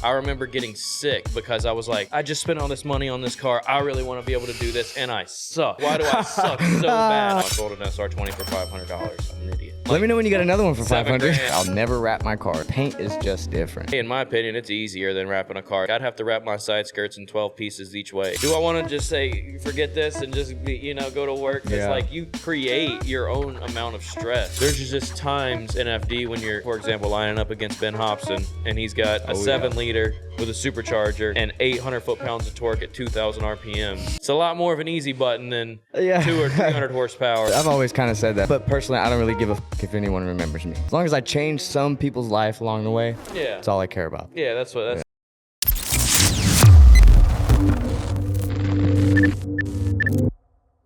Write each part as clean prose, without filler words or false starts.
I remember getting sick because I was like, I just spent all this money on this car. I really want to be able to do this, and I suck. Why do I suck so bad? I sold an SR20 for $500. I'm an idiot. Let me know when you get another one for $7,000. $500. I'll never wrap my car. Paint is just different. In my opinion, it's easier than wrapping a car. I'd have to wrap my side skirts in 12 pieces each way. Do I want to just say, forget this and just be, go to work? It's like you create your own amount of stress. There's just times in FD when you're, for example, lining up against Ben Hobson, and he's got a 7-liter with a supercharger and 800 foot-pounds of torque at 2,000 RPM. It's a lot more of an easy button than 200 or 300 horsepower. I've always kind of said that, but personally, I don't really give a fuck if anyone remembers me. As long as I change some people's life along the way, that's all I care about. Yeah, that's what. That's.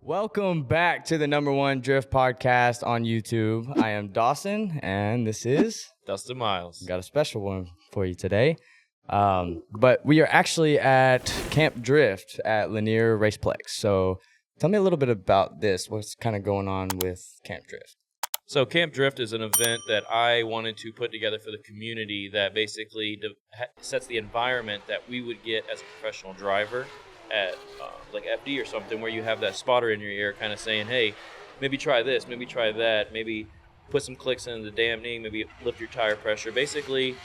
Welcome back to the #1 Drift podcast on YouTube. I am Dustin, and this is Dustin Miles. Got a special one for you today. But we are actually at Camp Drift at Lanier Raceplex. So tell me a little bit about this. What's kind of going on with Camp Drift? So Camp Drift is an event that I wanted to put together for the community that basically sets the environment that we would get as a professional driver at like FD or something, where you have that spotter in your ear kind of saying, hey, maybe try this, maybe try that, maybe put some clicks into the dampening, maybe lift your tire pressure. Basically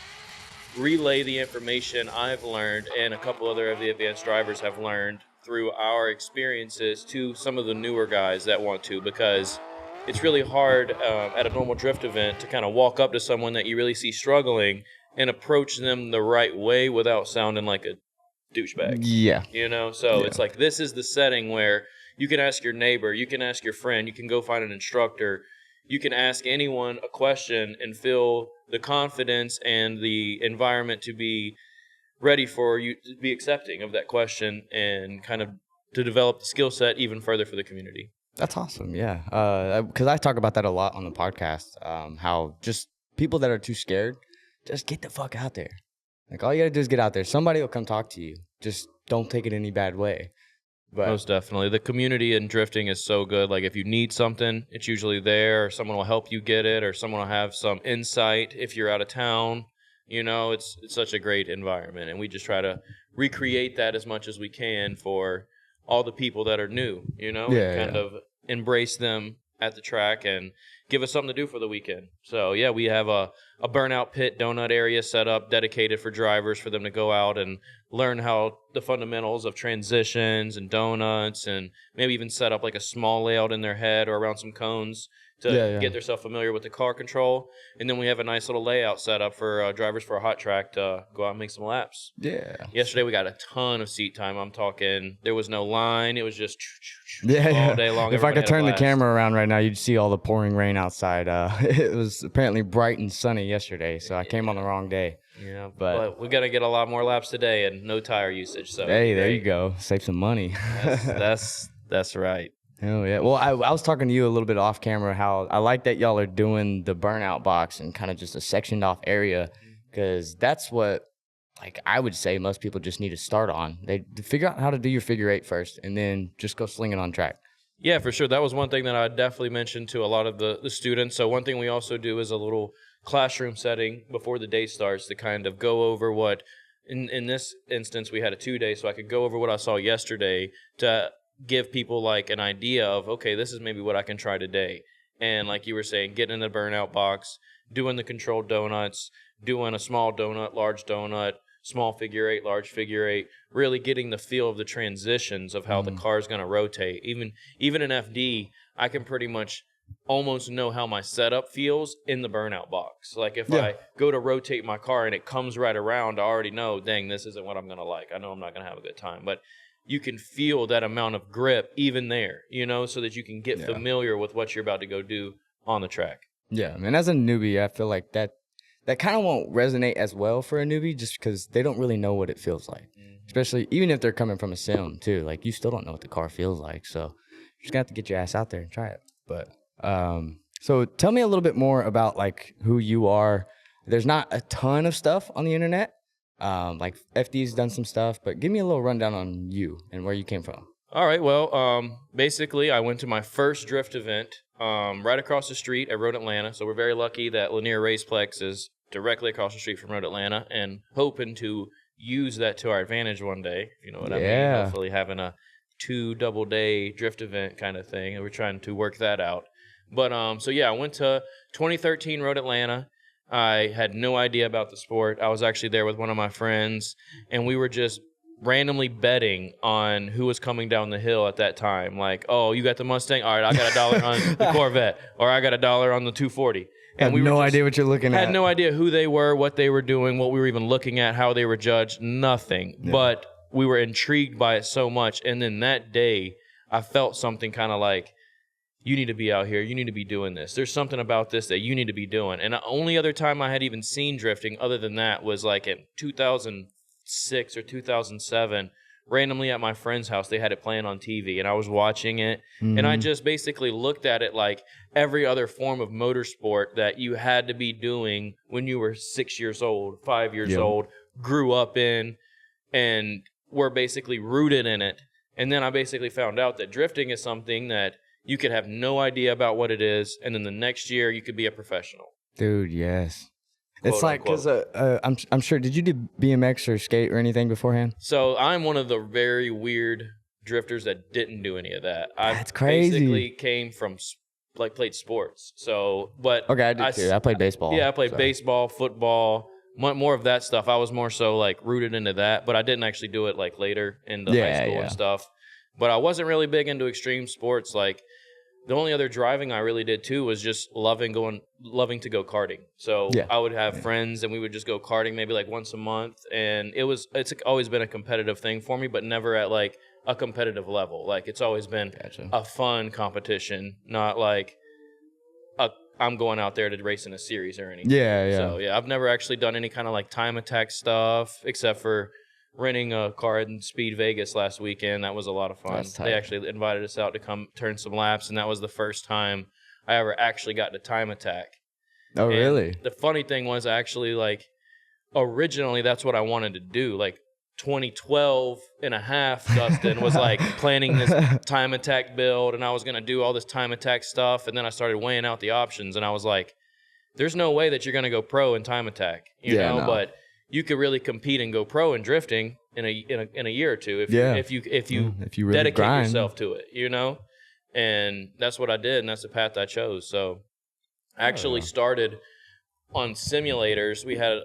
relay the information I've learned and a couple other of the advanced drivers have learned through our experiences to some of the newer guys that want to, because it's really hard at a normal drift event to kind of walk up to someone that you really see struggling and approach them the right way without sounding like a douchebag. Yeah. So it's like, this is the setting where you can ask your neighbor, you can ask your friend, you can go find an instructor, you can ask anyone a question and feel the confidence and the environment to be ready for you to be accepting of that question and kind of to develop the skill set even further for the community. That's awesome, yeah. Because I talk about that a lot on the podcast, how just people that are too scared, just get the fuck out there. Like, all you gotta do is get out there. Somebody will come talk to you. Just don't take it any bad way. But most definitely. The community in drifting is so good. Like, if you need something, it's usually there, or someone will help you get it, or someone will have some insight if you're out of town. It's such a great environment, and we just try to recreate that as much as we can for all the people that are new, kind of embrace them at the track and give us something to do for the weekend. So, yeah, we have a burnout pit donut area set up dedicated for drivers for them to go out and learn how the fundamentals of transitions and donuts, and maybe even set up like a small layout in their head or around some cones to get themselves familiar with the car control. And then we have a nice little layout set up for drivers for a hot track to go out and make some laps. Yeah. Yesterday we got a ton of seat time. I'm talking, there was no line. It was just all day long. If I could turn the camera around right now, you'd see all the pouring rain outside. It was apparently bright and sunny yesterday, so I came on the wrong day. Yeah, but we're going to get a lot more laps today and no tire usage. So hey, there you go. Save some money. That's right. Oh, yeah. Well, I was talking to you a little bit off camera how I like that y'all are doing the burnout box and kind of just a sectioned off area, because that's what, like, I would say most people just need to start on. They figure out how to do your figure eight first and then just go sling it on track. Yeah, for sure. That was one thing that I definitely mentioned to a lot of the students. So one thing we also do is a little classroom setting before the day starts to kind of go over what, in this instance, we had a 2-day, so I could go over what I saw yesterday to give people like an idea of, okay, this is maybe what I can try today. And like you were saying, getting in the burnout box, doing the controlled donuts, doing a small donut, large donut, small figure eight, large figure eight, really getting the feel of the transitions of how the car is going to rotate. Even in FD, I can pretty much almost know how my setup feels in the burnout box. Like if I go to rotate my car and it comes right around, I already know, dang, this isn't what I'm going to like. I know I'm not going to have a good time. But you can feel that amount of grip even there, so that you can get familiar with what you're about to go do on the track. Yeah, and as a newbie, I feel like that kind of won't resonate as well for a newbie just because they don't really know what it feels like. Especially even if they're coming from a sim too. Like, you still don't know what the car feels like. So you're just going to have to get your ass out there and try it. But so tell me a little bit more about like who you are. There's not a ton of stuff on the internet. Like FD's done some stuff, but give me a little rundown on you and where you came from. All right. Well, basically I went to my first drift event right across the street at Road Atlanta. So we're very lucky that Lanier Raceplex is directly across the street from Road Atlanta, and hoping to use that to our advantage one day. You know what I mean? Hopefully having a 2 double-day drift event kind of thing, and we're trying to work that out. But so yeah, I went to 2013 Road Atlanta. I had no idea about the sport. I was actually there with one of my friends, and we were just randomly betting on who was coming down the hill at that time. Like, oh, you got the Mustang? All right, I got $1 on the Corvette, or I got $1 on the 240. And we no idea what you're looking at. Had no idea who they were, what they were doing, what we were even looking at, how they were judged, nothing. Yeah. But we were intrigued by it so much. And then that day, I felt something kind of like, you need to be out here. You need to be doing this. There's something about this that you need to be doing. And the only other time I had even seen drifting other than that was like in 2006 or 2007, randomly at my friend's house. They had it playing on TV, and I was watching it. Mm-hmm. And I just basically looked at it like every other form of motorsport that you had to be doing when you were 6 years old, 5 years old, grew up in, and were basically rooted in it. And then I basically found out that drifting is something that you could have no idea about what it is, and then the next year you could be a professional. Dude, yes. It's like, because I'm sure, did you do BMX or skate or anything beforehand? So I'm one of the very weird drifters that didn't do any of that. That's crazy. Basically came from, like, played sports. So, but okay, I did too. I played baseball. Yeah, I played baseball, football, more of that stuff. I was more so, like, rooted into that, but I didn't actually do it, like, later in the high school and stuff. But I wasn't really big into extreme sports. Like, the only other driving I really did too was just loving to go karting. So I would have friends, and we would just go karting maybe like once a month. And it's always been a competitive thing for me, but never at like a competitive level. Like, it's always been a fun competition, not like I'm going out there to race in a series or anything. Yeah. So yeah, I've never actually done any kind of like time attack stuff except for renting a car in Speed Vegas last weekend. That was a lot of fun. They actually invited us out to come turn some laps, and that was the first time I ever actually got to time attack. Oh, and really? The funny thing was, I actually, like, originally that's what I wanted to do. Like, 2012 and a half, Dustin was like planning this time attack build, and I was going to do all this time attack stuff, and then I started weighing out the options, and I was like, there's no way that you're going to go pro in time attack, you know? No. But you could really compete and go pro in drifting in a year or two if you really dedicate yourself to it, you know? And that's what I did, and that's the path I chose. So I actually started on simulators. We had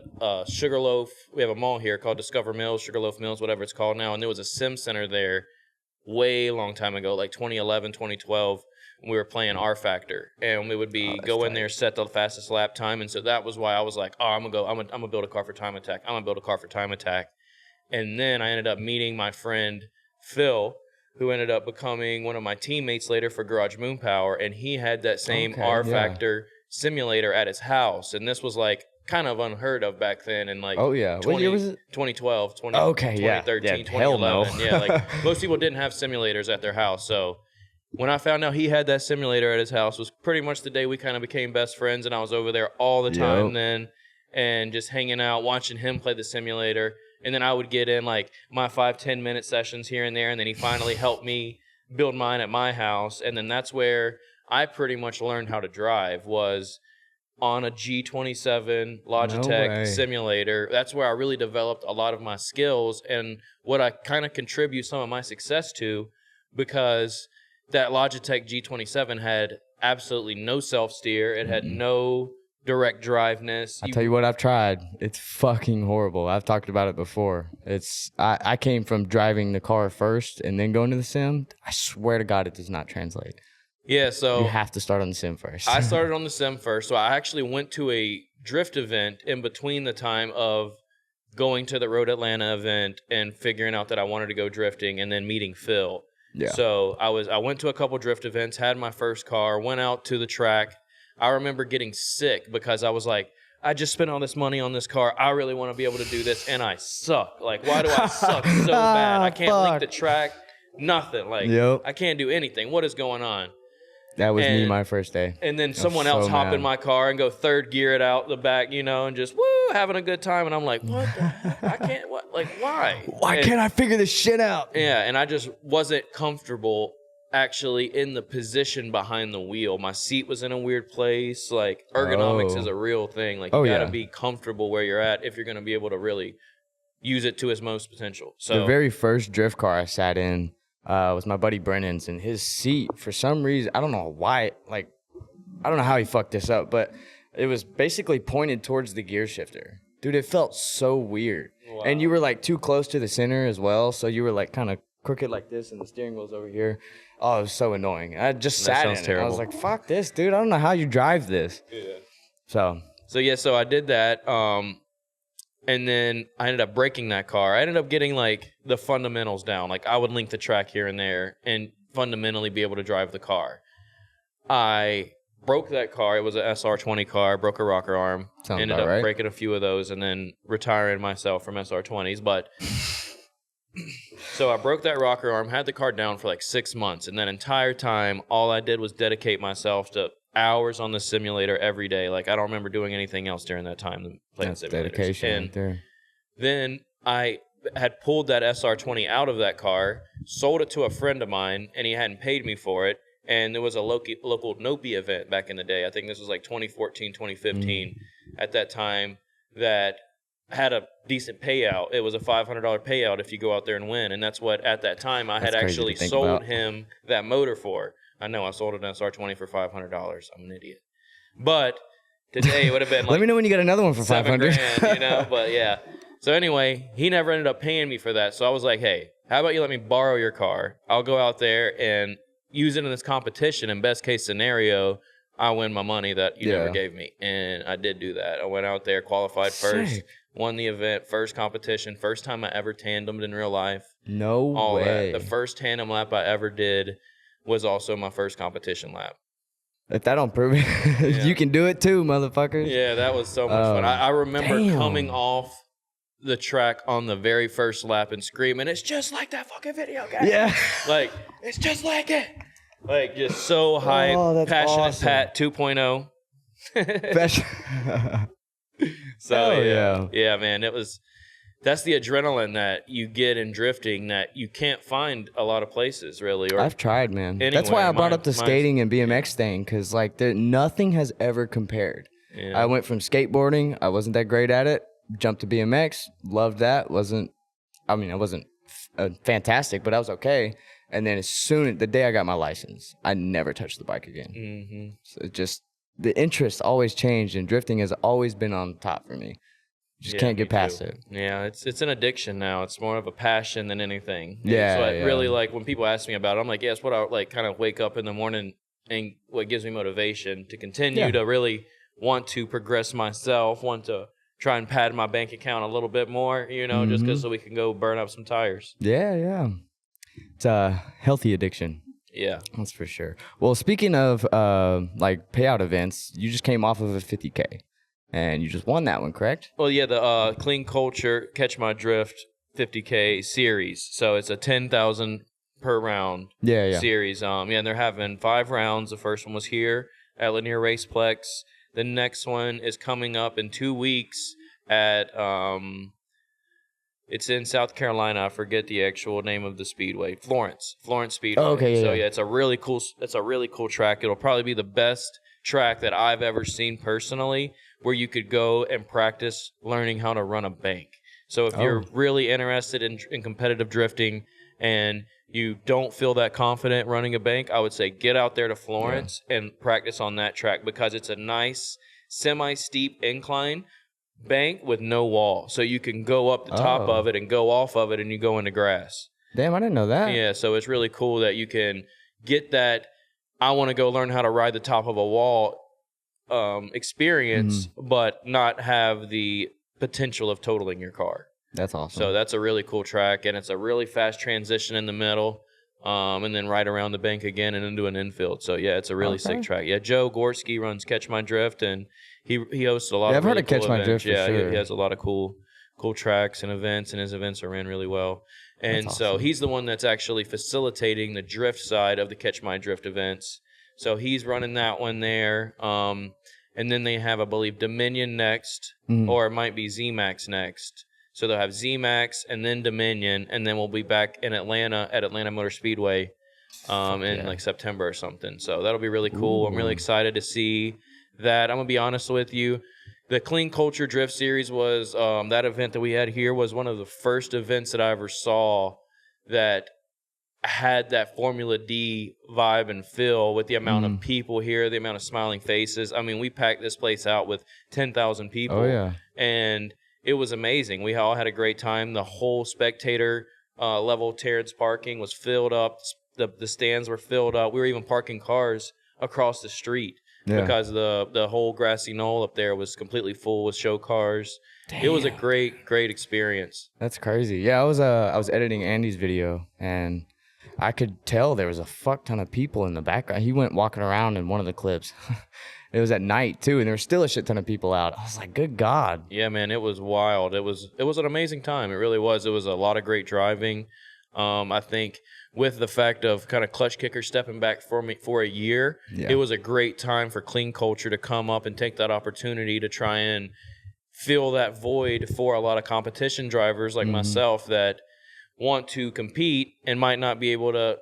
Sugarloaf. We have a mall here called Discover Mills, Sugarloaf Mills, whatever it's called now. And there was a sim center there way long time ago, like 2011, 2012. We were playing R Factor, and we would be go in there, set the fastest lap time. And so that was why I was like, oh, I'm gonna build a car for time attack. I'm gonna build a car for time attack. And then I ended up meeting my friend Phil, who ended up becoming one of my teammates later for Garage Moon Power, and he had that same R Factor simulator at his house. And this was like kind of unheard of back then. And like, what year was it? 2012, 2013, 2011. Yeah, like most people didn't have simulators at their house. So when I found out he had that simulator at his house was pretty much the day we kind of became best friends, and I was over there all the time then, and just hanging out, watching him play the simulator. And then I would get in like my 5-10 minute sessions here and there, and then he finally helped me build mine at my house. And then that's where I pretty much learned how to drive, was on a G27 Logitech simulator. That's where I really developed a lot of my skills and what I kind of contribute some of my success to, because that Logitech G27 had absolutely no self-steer. It had no direct driveness. I'll tell you what, I've tried. It's fucking horrible. I've talked about it before. I came from driving the car first and then going to the sim. I swear to God, it does not translate. Yeah, so you have to start on the sim first. I started on the sim first. So I actually went to a drift event in between the time of going to the Road Atlanta event and figuring out that I wanted to go drifting, and then meeting Phil. Yeah. So I went to a couple drift events, had my first car, went out to the track. I remember getting sick because I was like, I just spent all this money on this car. I really want to be able to do this, and I suck. Like, why do I suck so bad? I can't link the track, nothing. Like, I can't do anything. What is going on? That was me my first day. And then someone else hop in my car and go third gear it out the back, you know, and just, having a good time. And I'm like, what the heck? I can't, what? Like, why? Why can't I figure this shit out? Yeah, and I just wasn't comfortable actually in the position behind the wheel. My seat was in a weird place. Like, ergonomics is a real thing. Like, you gotta be comfortable where you're at if you're gonna be able to really use it to its most potential. So the very first drift car I sat in was my buddy Brennan's, and his seat, for some reason, I don't know why, like, I don't know how he fucked this up, but it was basically pointed towards the gear shifter. Dude, it felt so weird. Wow. And you were like too close to the center as well, so you were like kind of crooked like this, and the steering wheel's over here. Oh, it was so annoying. I just sat in it. I was like, fuck this, dude. I don't know how you drive this. Yeah. So I did that. And then I ended up breaking that car. I ended up getting like the fundamentals down. Like, I would link the track here and there and fundamentally be able to drive the car. I broke that car. It was an SR20 car. Broke a rocker arm. Sounds ended about up right. breaking a few of those and then retiring myself from SR20s. But so I broke that rocker arm, had the car down for like 6 months. And that entire time, all I did was dedicate myself to hours on the simulator every day. Like, I don't remember doing anything else during that time than playing simulators. Dedication and right there. Then I had pulled that SR20 out of that car, sold it to a friend of mine, and he hadn't paid me for it. And there was a local Nopi event back in the day. I think this was like 2014, 2015 at that time, that had a decent payout. It was a $500 payout if you go out there and win. And that's what, at that time, I had actually sold him that motor for. I know I sold an SR20 for $500. I'm an idiot. But today it would have been like, let me know when you get another one for $500, you know? But yeah. So anyway, he never ended up paying me for that. So I was like, hey, how about you let me borrow your car? I'll go out there and use it in this competition. In best case scenario, I win my money that you never gave me. And I did do that. I went out there, qualified first, won the event, first competition, first time I ever tandemed in real life. No way. The first tandem lap I ever did was also my first competition lap. If that don't prove it, you can do it too, motherfuckers. Yeah, that was so much fun. I remember coming off the track on the very first lap and screaming, it's just like that fucking video game. Yeah. Like, it's just like it. Like, just so hype. Passionate awesome. Pat 2.0. So, yeah, man, that's the adrenaline that you get in drifting that you can't find a lot of places, really. Or I've tried, man. That's why I brought up the skating and BMX thing, because like nothing has ever compared. Yeah. I went from skateboarding, I wasn't that great at it, jumped to BMX, loved that. I wasn't fantastic, but I was okay. And then the day I got my license, I never touched the bike again. Mm-hmm. So it just, the interest always changed, and drifting has always been on top for me. Just can't get past it. Yeah, it's an addiction now. It's more of a passion than anything. Yeah. So I really, like, when people ask me about it, I'm like, yeah, it's what I like kind of wake up in the morning and what gives me motivation to continue to really want to progress myself, want to try and pad my bank account a little bit more, you know, just because so we can go burn up some tires. Yeah. It's a healthy addiction. Yeah. That's for sure. Well, speaking of like payout events, you just came off of a 50K. And you just won that one, correct? Well, yeah, the Clean Culture Catch My Drift 50K series. So it's a 10,000 per round series. And they're having 5 rounds. The first one was here at Lanier Raceplex. The next one is coming up in 2 weeks at it's in South Carolina. I forget the actual name of the speedway. Florence Speedway. Oh, okay. So it's a really cool track. It'll probably be the best track that I've ever seen personally, where you could go and practice learning how to run a bank. So if you're really interested in competitive drifting and you don't feel that confident running a bank, I would say get out there to Florence and practice on that track, because it's a nice semi-steep incline bank with no wall. So you can go up the top of it and go off of it, and you go into grass. Damn, I didn't know that. Yeah, so it's really cool that you can get that I want to go learn how to ride the top of a wall experience, but not have the potential of totaling your car. That's awesome. So that's a really cool track, and it's a really fast transition in the middle, and then right around the bank again and into an infield. So yeah, it's a really sick track. Yeah, Joe Gorski runs Catch My Drift, and he hosts a lot of I've heard of cool Catch My Drift for sure. He has a lot of cool tracks and events, and his events are ran really well. And so he's the one that's actually facilitating the drift side of the Catch My Drift events. So he's running that one there. And then they have, I believe, Dominion next, or it might be Z-Max next. So they'll have Z-Max and then Dominion, and then we'll be back in Atlanta at Atlanta Motor Speedway in like September or something. So that'll be really cool. I'm really excited to see that. I'm gonna be honest with you. The Clean Culture Drift Series was that event that we had here was one of the first events that I ever saw that had that Formula D vibe and feel with the amount of people here, the amount of smiling faces. I mean, we packed this place out with 10,000 people. Oh, yeah. And it was amazing. We all had a great time. The whole spectator level Terrence parking was filled up. The stands were filled up. We were even parking cars across the street because the whole grassy knoll up there was completely full with show cars. Damn. It was a great experience. That's crazy. Yeah, I was editing Andy's video, and I could tell there was a fuck ton of people in the background. He went walking around in one of the clips. It was at night too, and there was still a shit ton of people out. I was like, good God. Yeah, man, it was wild. It was an amazing time. It really was. It was a lot of great driving. I think with the fact of kind of Clutch Kicker stepping back for me for a year, it was a great time for Clean Culture to come up and take that opportunity to try and fill that void for a lot of competition drivers like myself that want to compete and might not be able to,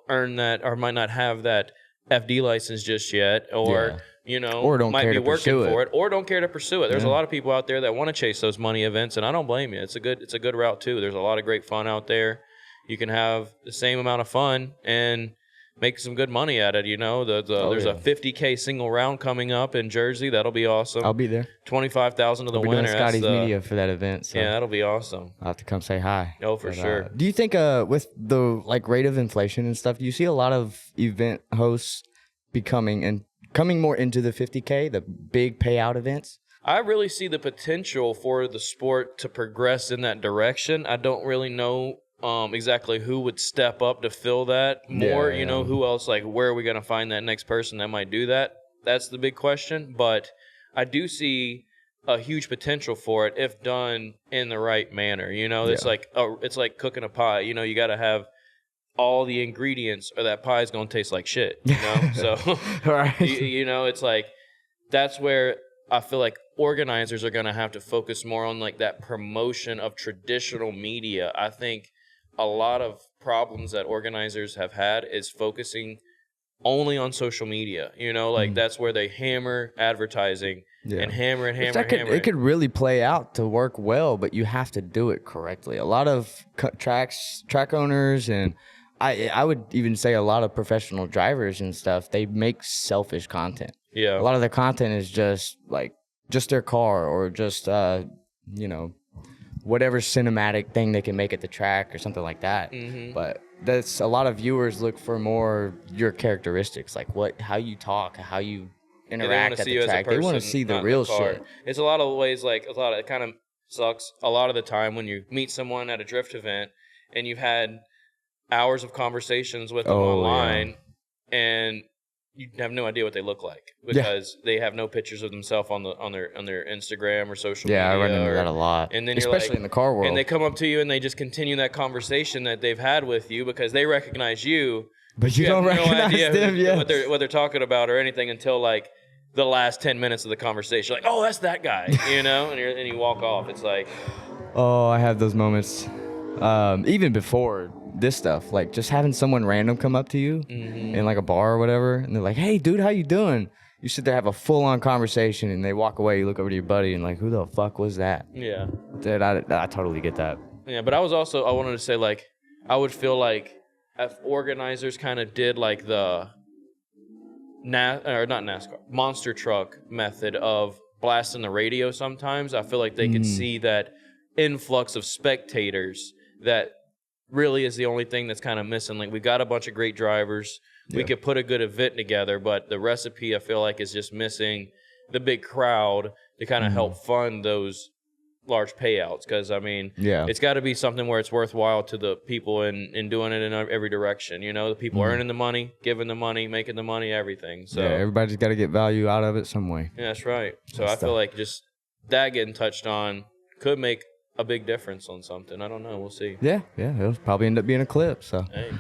earn that, or might not have that FD license just yet, or or don't might care be to working pursue for it, or don't care to pursue it. There's a lot of people out there that want to chase those money events, and I don't blame you. It's a good route too. There's a lot of great fun out there. You can have the same amount of fun and make some good money at it. There's a 50K single round coming up in Jersey. That'll be awesome. I'll be there. 25,000 to the I'll be winner. doing Scotty's media for that event. So yeah, that'll be awesome. I'll have to come say hi. Oh, for sure. Do you think with the rate of inflation and stuff, do you see a lot of event hosts coming more into the 50K, the big payout events? I really see the potential for the sport to progress in that direction. I don't really know exactly who would step up to fill that more. Who else, where are we going to find that next person that might do that? That's the big question. But I do see a huge potential for it if done in the right manner. It's like cooking a pie. You got to have all the ingredients or that pie is going to taste like shit. So right. It's like that's where I feel like organizers are going to have to focus more on that promotion of traditional media. I think a lot of problems that organizers have had is focusing only on social media. That's where they hammer advertising and hammer and hammer. It could really play out to work well, but you have to do it correctly. A lot of track owners, and I would even say a lot of professional drivers and stuff, they make selfish content. Yeah. A lot of their content is just their car or just whatever cinematic thing they can make at the track or something like that. But that's a lot of viewers look for more your characteristics, how you talk, how you interact at the track. They want to see the real shit. It's a lot of ways, it kind of sucks a lot of the time when you meet someone at a drift event and you've had hours of conversations with them online and you have no idea what they look like because they have no pictures of themselves on their Instagram or social media. Yeah, I run into that a lot. And then especially in the car world. And they come up to you and they just continue that conversation that they've had with you because they recognize you. But you don't recognize them, what they're talking about or anything until the last 10 minutes of the conversation. Oh, that's that guy, and you walk off. It's like, oh, I have those moments. Even before this stuff, just having someone random come up to you in a bar or whatever, and they're like, "Hey, dude, how you doing?" You sit there, have a full-on conversation, and they walk away. You look over to your buddy, and who the fuck was that? Yeah, dude, I totally get that. Yeah, but I wanted to say I would feel like if organizers kind of did the not NASCAR monster truck method of blasting the radio. Sometimes I feel like they could see that influx of spectators that really is the only thing that's kind of missing. We've got a bunch of great drivers. We could put a good event together, but the recipe I feel like is just missing the big crowd to kind of help fund those large payouts. Because it's got to be something where it's worthwhile to the people in doing it in every direction. The people earning the money, giving the money, making the money, everything. So everybody's got to get value out of it some way. Yeah, that's right. So I feel like just that getting touched on could make a big difference on something. I don't know. We'll see. Yeah. It'll probably end up being a clip. So, hey.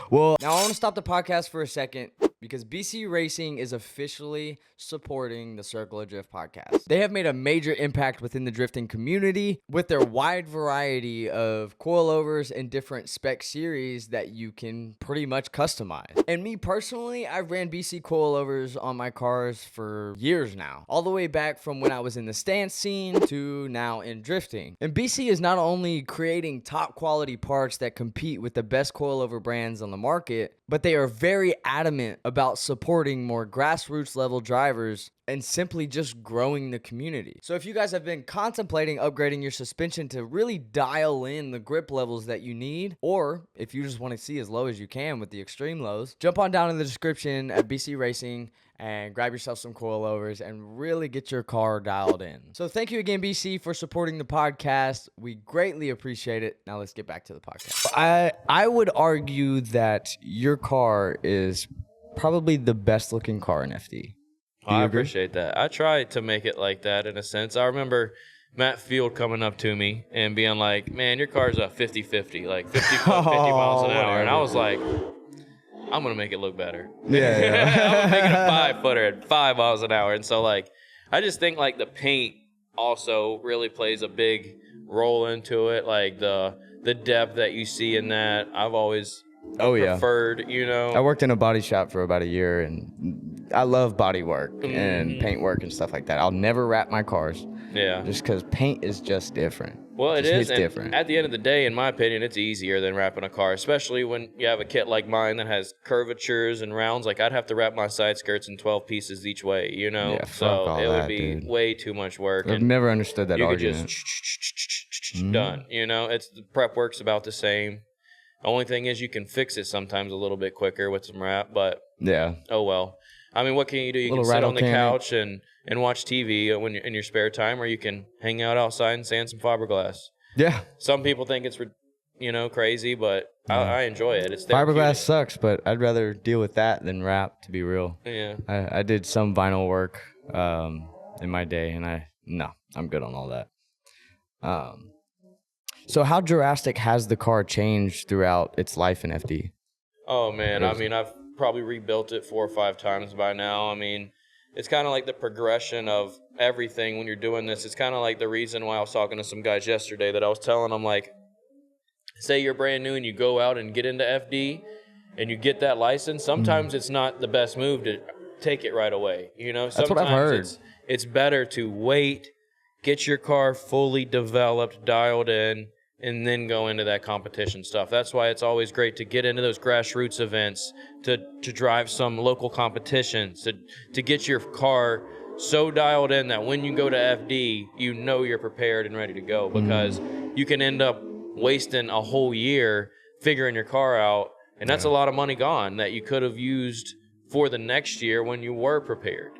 Well, now I want to stop the podcast for a second because because BC Racing is officially supporting the Circle of Drift podcast. They have made a major impact within the drifting community with their wide variety of coilovers and different spec series that you can pretty much customize. And me personally, I've ran BC coilovers on my cars for years now, all the way back from when I was in the stance scene to now in drifting. And BC is not only creating top quality parts that compete with the best coilover brands on the market, but they are very adamant about supporting more grassroots level drivers and simply just growing the community. So if you guys have been contemplating upgrading your suspension to really dial in the grip levels that you need, or if you just want to see as low as you can with the extreme lows, jump on down in the description at BC Racing and grab yourself some coilovers and really get your car dialed in. So thank you again, BC, for supporting the podcast. We greatly appreciate it. Now let's get back to the podcast. I would argue that your car is probably the best looking car in FD. I appreciate that. I try to make it like that in a sense. I remember Matt Field coming up to me and being like, man, your car's a 50-50, like 50 miles an hour. And I was like, I'm going to make it look better. Yeah. I'm making a 5-footer at 5 miles an hour. And so, like, I just think, like, the paint also really plays a big role into it. Like, the depth that you see in that, I've always preferred, you know. I worked in a body shop for about a year, and I love body work and paint work and stuff like that. I'll never wrap my cars. Yeah. Just because paint is just different. Well, it is. It's different. At the end of the day, in my opinion, it's easier than wrapping a car, especially when you have a kit like mine that has curvatures and rounds. Like, I'd have to wrap my side skirts in 12 pieces each way, you know? Yeah, so it would be way too much work. I've never understood that argument. You could just done, you know? The prep work's about the same. The only thing is you can fix it sometimes a little bit quicker with some wrap, but oh well. I mean, what can you do? You can sit on the couch and watch TV when you're in your spare time, or you can hang out outside and sand some fiberglass. Yeah. Some people think it's, crazy, but I enjoy it. It's fiberglass sucks, but I'd rather deal with that than wrap, to be real. Yeah. I did some vinyl work in my day, and I'm good on all that. So how drastic has the car changed throughout its life in FD? Oh, man. I mean, I've probably rebuilt it 4 or 5 times by now. I mean, it's kind of like the progression of everything when you're doing this. It's kind of like the reason why I was talking to some guys yesterday that I was telling them, like, say you're brand new and you go out and get into FD and you get that license. Sometimes it's not the best move to take it right away. Sometimes that's what I've heard. It's better to wait, get your car fully developed, dialed in, and then go into that competition stuff. That's why it's always great to get into those grassroots events, to drive some local competitions, to get your car so dialed in that when you go to FD, you're prepared and ready to go, because you can end up wasting a whole year figuring your car out, and that's a lot of money gone that you could have used for the next year when you were prepared,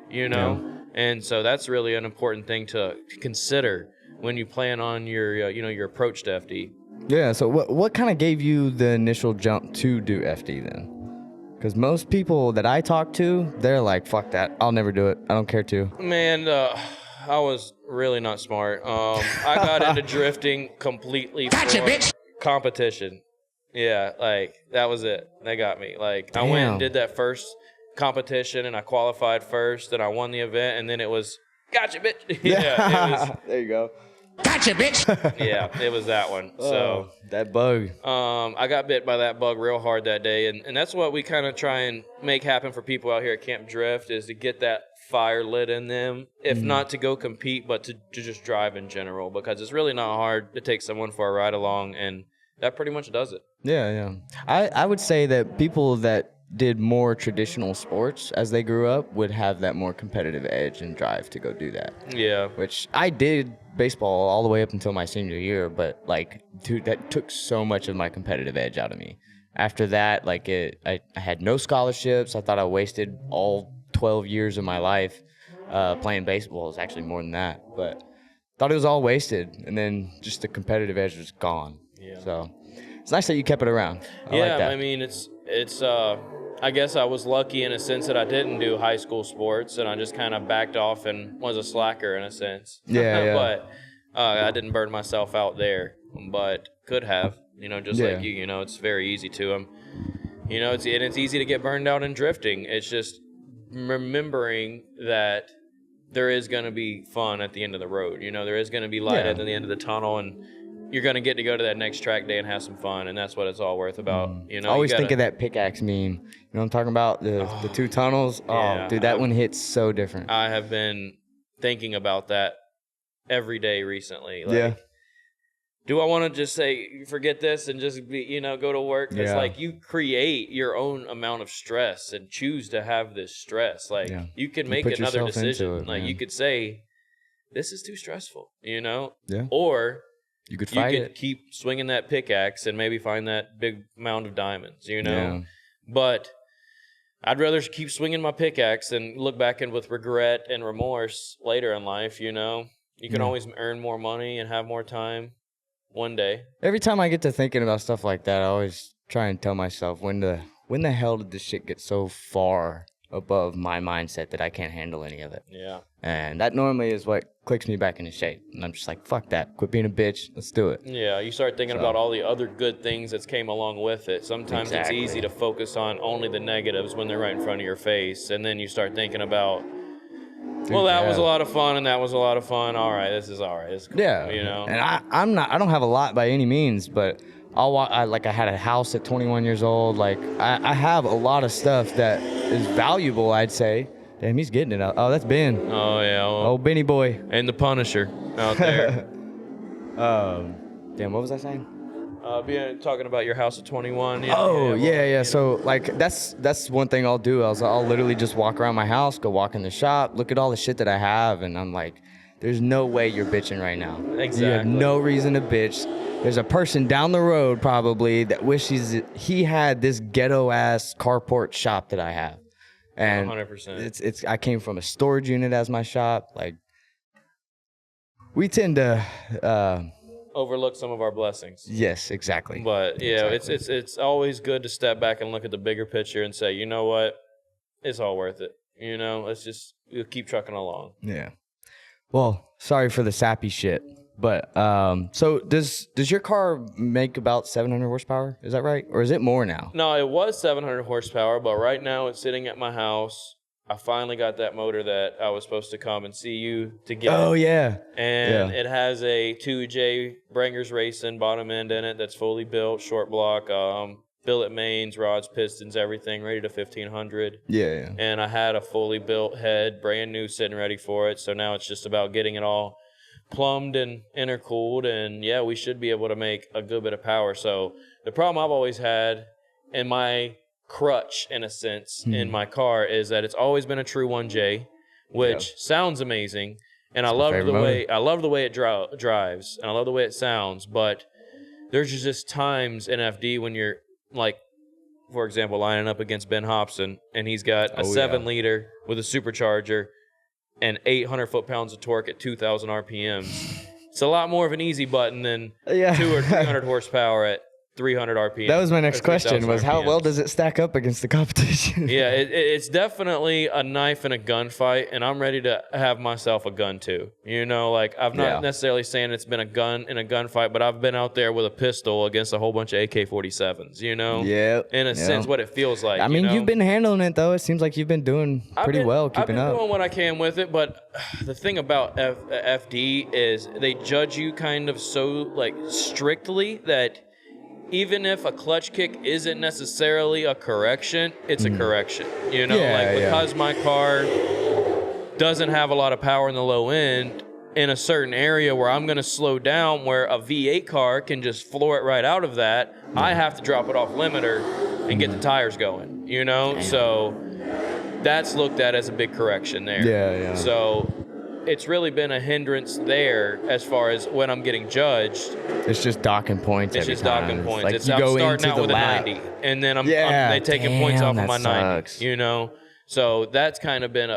And so that's really an important thing to consider when you plan on your approach to FD. Yeah, so what kind of gave you the initial jump to do FD then? Because most people that I talk to, they're like, fuck that, I'll never do it, I don't care to. Man, I was really not smart. I got into drifting completely for competition. Yeah, like, that was it. They got me. Like, I went and did that first competition, and I qualified first, and I won the event, and then it was, gotcha, bitch. Yeah, it was, there you go. Gotcha, bitch. Yeah, it was that one. So that bug. I got bit by that bug real hard that day, and that's what we kind of try and make happen for people out here at Camp Drift, is to get that fire lit in them, if not to go compete, but to just drive in general, because it's really not hard to take someone for a ride along, and that pretty much does it. Yeah. I would say that people that did more traditional sports as they grew up would have that more competitive edge and drive to go do that. Yeah. Which I did baseball all the way up until my senior year, but dude, that took so much of my competitive edge out of me. After that, I had no scholarships. I thought I wasted all 12 years of my life playing baseball. It's actually more than that, but thought it was all wasted. And then just the competitive edge was gone. Yeah. So it's nice that you kept it around. I like that. I mean, it's I guess I was lucky in a sense that I didn't do high school sports, and I just kind of backed off and was a slacker in a sense. Yeah. But I didn't burn myself out there, but could have, just like you, it's very easy to. You know, it's easy to get burned out in drifting. It's just remembering that there is going to be fun at the end of the road. You know, there is going to be light at the end of the tunnel, and you're going to get to go to that next track day and have some fun, and that's what it's all worth about. You know, I always think of that pickaxe meme. You know what I'm talking about? The 2 tunnels. Oh, dude, that one hits so different. I have been thinking about that every day recently. Like, do I want to just say, forget this and just be, you know, go to work? It's like you create your own amount of stress and choose to have this stress. Like you can make another decision. Like you could say, this is too stressful, you know? Yeah. Or you could keep swinging that pickaxe and maybe find that big mound of diamonds, you know? Yeah. But I'd rather keep swinging my pickaxe and look back and with regret and remorse later in life, you know? You can always earn more money and have more time. One day. Every time I get to thinking about stuff like that, I always try and tell myself, when the hell did this shit get so far above my mindset that I can't handle any of it? Yeah. And that normally is what clicks me back into shape. And I'm just like, fuck that. Quit being a bitch. Let's do it. Yeah, you start thinking about all the other good things that's came along with it. Sometimes it's easy to focus on only the negatives when they're right in front of your face. And then you start thinking about, well, that was a lot of fun, and that was a lot of fun. All right, this is all right. It's cool, you know. And I don't have a lot by any means, but I had a house at 21 years old. Like I have a lot of stuff that is valuable, I'd say. Damn, he's getting it out. Oh, that's Ben. Oh yeah, oh Benny boy. And the Punisher out there. Damn, what was I saying? Talking about your house at 21. Yeah. So like that's one thing I'll do. I'll literally just walk around my house, go walk in the shop, look at all the shit that I have, and I'm like, there's no way you're bitching right now. Exactly. You have no reason to bitch. There's a person down the road probably that wishes he had this ghetto ass carport shop that I have. And 100%. I came from a storage unit as my shop. Like we tend to overlook some of our blessings. Yes, exactly. But yeah, it's always good to step back and look at the bigger picture and say, you know what, it's all worth it. You know, we'll keep trucking along. Yeah. Well, sorry for the sappy shit, but so does your car make about 700 horsepower? Is that right, or is it more now? No, it was 700 horsepower, but right now it's sitting at my house. I finally got that motor that I was supposed to come and see you to get. Oh, yeah. And it has a 2J Brangers Racing bottom end in it that's fully built, short block, billet mains, rods, pistons, everything, ready to 1500. Yeah. And I had a fully built head, brand new, sitting ready for it. So now it's just about getting it all plumbed and intercooled. And, yeah, we should be able to make a good bit of power. So the problem I've always had in my crutch, in a sense, in my car is that it's always been a true 1J, which sounds amazing, and I love the way it drives, and I love the way it sounds. But there's just times in FD when you're like, for example, lining up against Ben Hobson, and he's got a 7-liter with a supercharger and 800 foot-pounds of torque at 2,000 RPMs. It's a lot more of an easy button than 200 or 300 horsepower at 300 RPM. That was my next question, was how well does it stack up against the competition? Yeah, it's definitely a knife in a gunfight, and I'm ready to have myself a gun too. You know, like I'm not necessarily saying it's been a gun in a gunfight, but I've been out there with a pistol against a whole bunch of AK-47s, you know? Yeah. In a sense, what it feels like. I mean, you've been handling it, though. It seems like you've been doing pretty well, keeping up. I've been doing what I can with it, but the thing about FD is they judge you kind of so, like, strictly that even if a clutch kick isn't necessarily a correction, it's a correction. You know, because my car doesn't have a lot of power in the low end in a certain area where I'm going to slow down, where a V8 car can just floor it right out of that, I have to drop it off limiter and get the tires going, you know? So that's looked at as a big correction there. Yeah. So it's really been a hindrance there as far as when I'm getting judged. It's just docking points. It's just docking points. Like I'm starting out with a 90, and then they taking points off of my 90. You know, so that's kind of been a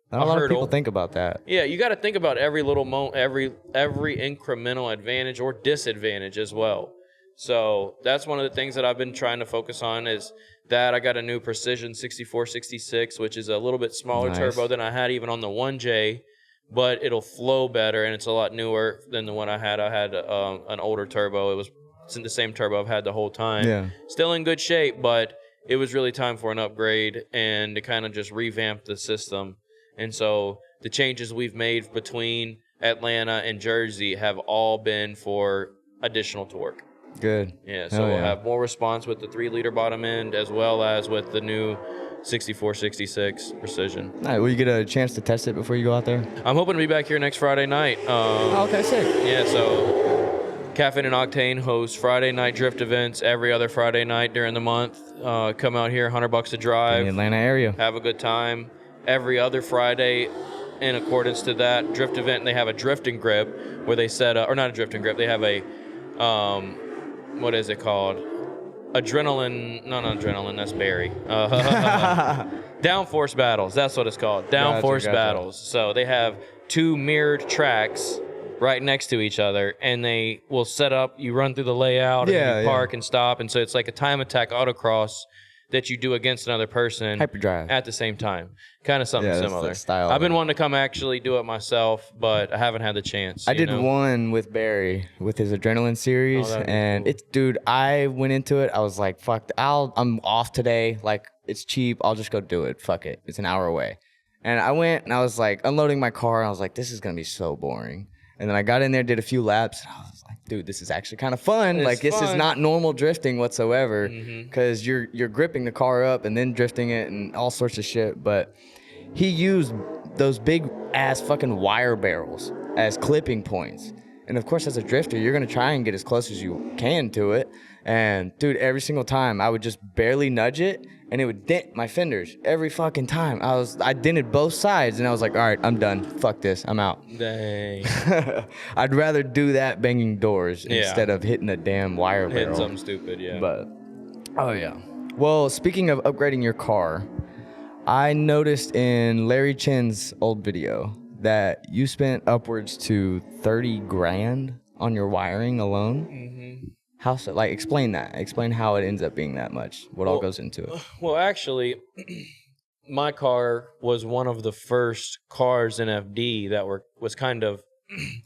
not a lot of people think about that. Yeah, you got to think about every little every incremental advantage or disadvantage as well. So that's one of the things that I've been trying to focus on is that I got a new Precision 6466, which is a little bit smaller turbo than I had even on the 1J, but it'll flow better, and it's a lot newer than the one I had. I had an older turbo. It was It's in the same turbo I've had the whole time. Yeah. Still in good shape, but it was really time for an upgrade and to kind of just revamp the system. And so the changes we've made between Atlanta and Jersey have all been for additional torque. Good. Yeah, so we'll have more response with the 3-liter bottom end as well as with the new 6466 Precision. All right, will you get a chance to test it before you go out there? I'm hoping to be back here next Friday night. Okay, sick. Yeah, so Caffeine and Octane hosts Friday night drift events every other Friday night during the month. Come out here, $100 a drive. In the Atlanta area. Have a good time. Every other Friday, in accordance to that drift event, they have a drifting grip where they set up, or not a drifting grip, they have a, what is it called? Adrenaline, no, not adrenaline, that's Barry. Downforce battles, that's what it's called. Downforce battles. So they have 2 mirrored tracks right next to each other, and they will set up, you run through the layout, and you park and stop, and so it's like a time attack autocross that you do against another person Hyperdrive. at the same time. Kind of something That's similar. the style I've been wanting to come actually do it myself, but I haven't had the chance. I did one with Barry with his Adrenaline series, and cool. it's, dude, I went into it, I was like, fuck, I'm off today, like, it's cheap, I'll just go do it, fuck it, it's an hour away. And I went, and I was like, unloading my car, and I was like, this is gonna be so boring. And then I got in there, did a few laps, and I was like, dude, this is actually kind of fun. Like, this is not normal drifting whatsoever, because you're gripping the car up and then drifting it and all sorts of shit. But he used those big ass fucking wire barrels as clipping points. And of course, as a drifter, you're gonna try and get as close as you can to it. And dude, every single time I would just barely nudge it, and it would dent my fenders every fucking time. I dented both sides, and I was like, all right, I'm done. Fuck this, I'm out. Dang. I'd rather do that banging doors instead of hitting a damn wire barrel. Hitting something stupid, yeah. But, oh yeah. Well, speaking of upgrading your car, I noticed in Larry Chen's old video that you spent upwards to 30 grand on your wiring alone. How so? Like, explain that. Explain how it ends up being that much. What all goes into it. Well, actually, my car was one of the first cars in FD that was kind of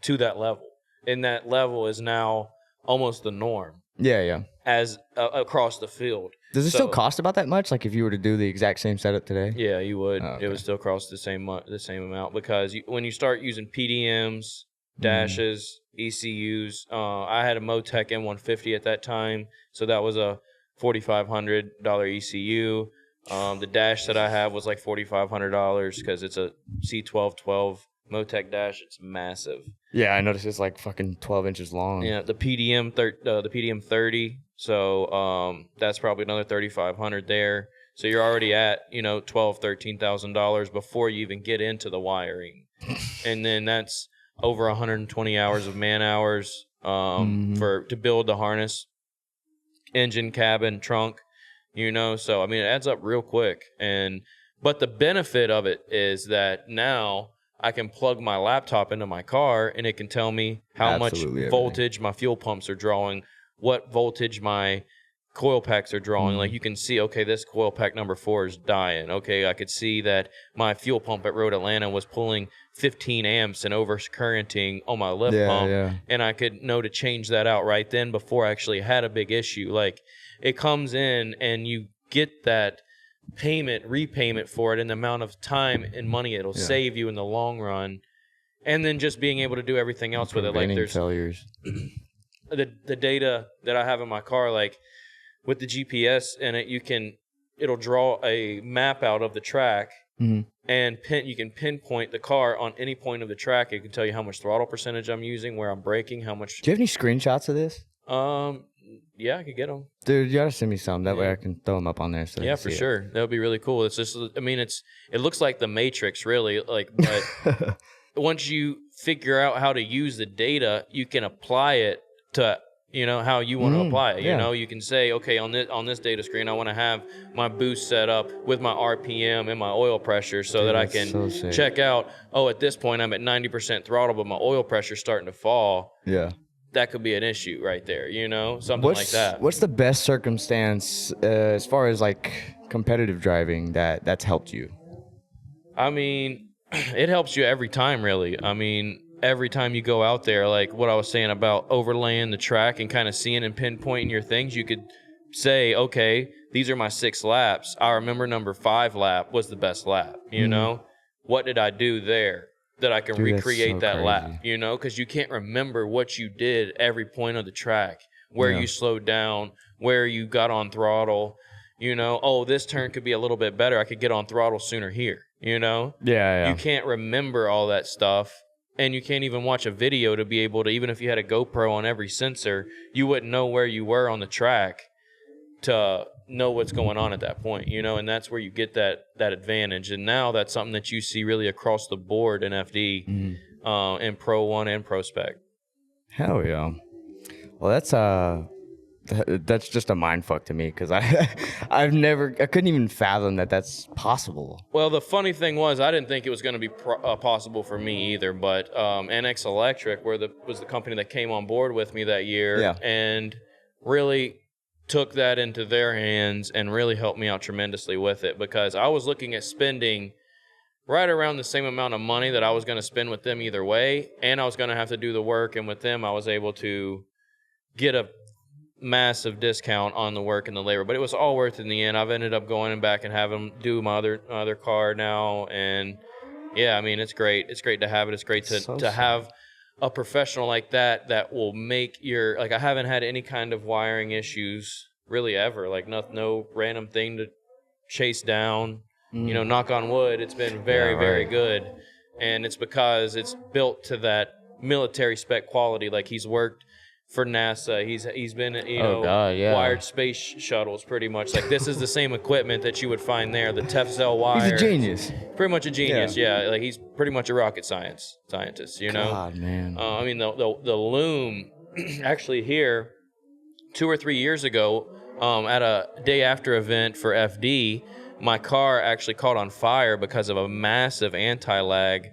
to that level. And that level is now almost the norm. Yeah. As across the field. Does it still cost about that much? Like if you were to do the exact same setup today? Yeah, you would. It would still cost the same amount because when you start using PDMs, dashes, ECUs, I had a Motec M150 at that time, so that was a $4,500 ECU. The dash that I have was like $4,500 because it's a C1212 Motec dash. It's massive. Yeah, I noticed it's like fucking 12 inches long. Yeah, the PDM 30. So that's probably another $3,500 there. So you're already at $12,000-$13,000 before you even get into the wiring, and then that's over 120 hours of man hours to build the harness, engine, cabin, trunk. So I mean it adds up real quick. But the benefit of it is that now I can plug my laptop into my car and it can tell me how much voltage my fuel pumps are drawing, what voltage my coil packs are drawing. Like you can see, okay, this coil pack number 4 is dying. Okay, I could see that my fuel pump at Road Atlanta was pulling 15 amps and overcurrenting on my lift pump, and I could know to change that out right then before I actually had a big issue. Like it comes in and you get that repayment for it and the amount of time and money it'll save you in the long run, and then just being able to do everything else with it. Like there's failures. The data that I have in my car, like with the GPS in it, it'll draw a map out of the track, and you can pinpoint the car on any point of the track. It can tell you how much throttle percentage I'm using, where I'm braking, how much. Do you have any screenshots of this? Yeah, I could get them. Dude, you gotta send me some. That way I can throw them up on there. So yeah, for sure. That would be really cool. It's just, I mean, it looks like the Matrix, really. Like, but once you figure out how to use the data, you can apply it to how you want to apply it. You can say, okay, on this data screen, I want to have my boost set up with my RPM and my oil pressure so that I can check out, at this point I'm at 90% throttle, but my oil pressure's starting to fall. Yeah. That could be an issue right there, something like that. What's the best circumstance as far as like competitive driving that's helped you? I mean, it helps you every time, really. I mean, every time you go out there, like what I was saying about overlaying the track and kind of seeing and pinpointing your things, you could say, okay, these are my 6 laps. I remember number 5 lap was the best lap, you know? What did I do there that I can recreate that lap, you know? Because you can't remember what you did every point of the track, where you slowed down, where you got on throttle, you know? Oh, this turn could be a little bit better. I could get on throttle sooner here, you know? You can't remember all that stuff. And you can't even watch a video to be able to, even if you had a GoPro on every sensor, you wouldn't know where you were on the track to know what's going on at that point, you know, and that's where you get that advantage. And now that's something that you see really across the board in FD, in Pro 1 and ProSpec. Hell yeah. Well, that's just a mind fuck to me, because I couldn't even fathom that that's possible. Well, the funny thing was, I didn't think it was going to be possible for me either, but NX Electric was the company that came on board with me that year and really took that into their hands and really helped me out tremendously with it, because I was looking at spending right around the same amount of money that I was going to spend with them either way, and I was going to have to do the work, and with them I was able to get a massive discount on the work and the labor, but it was all worth it in the end. I've ended up going back and having them do my other car now, and yeah, I mean, it's great. It's great to have it. It's great to have a professional like that will make your, like, I haven't had any kind of wiring issues really ever, like no random thing to chase down, you know, knock on wood. It's been very, very good, and it's because it's built to that military spec quality. Like, he's worked for NASA. He's been, you know, wired space shuttles pretty much. Like, this is the same equipment that you would find there. The Tefzel wire. He's a genius. Pretty much a genius, yeah. Like, he's pretty much a rocket scientist, you know? God, man. I mean, the loom, actually here, 2 or 3 years ago, at a day after event for FD, my car actually caught on fire because of a massive anti-lag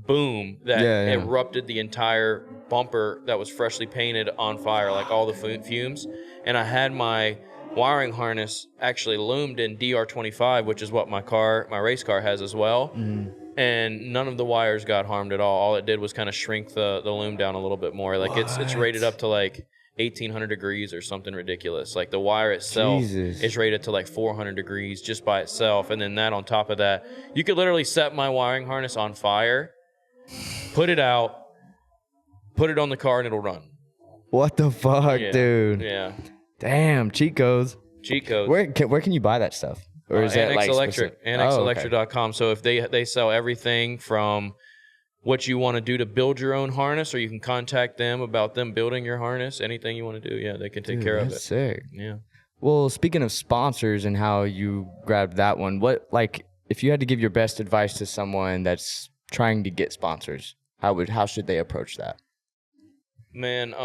boom that erupted the entire bumper that was freshly painted on fire, like all the fumes. And I had my wiring harness actually loomed in DR25, which is what my race car has as well. And none of the wires got harmed at all. All it did was kind of shrink the loom down a little bit more. Like, it's rated up to like 1800 degrees or something ridiculous. Like, the wire itself is rated to like 400 degrees just by itself. And then that on top of that, you could literally set my wiring harness on fire, put it out, put it on the car, and it'll run. What the fuck, dude? Yeah. Damn, cheat codes. Cheat codes. Where can you buy that stuff? Or is that like Electric? AnnexElectric.com. So if they sell everything from what you want to do to build your own harness, or you can contact them about them building your harness, anything you want to do, yeah, they can take care of it. That's sick. Yeah. Well, speaking of sponsors and how you grabbed that one, if you had to give your best advice to someone that's trying to get sponsors, how should they approach that? Man,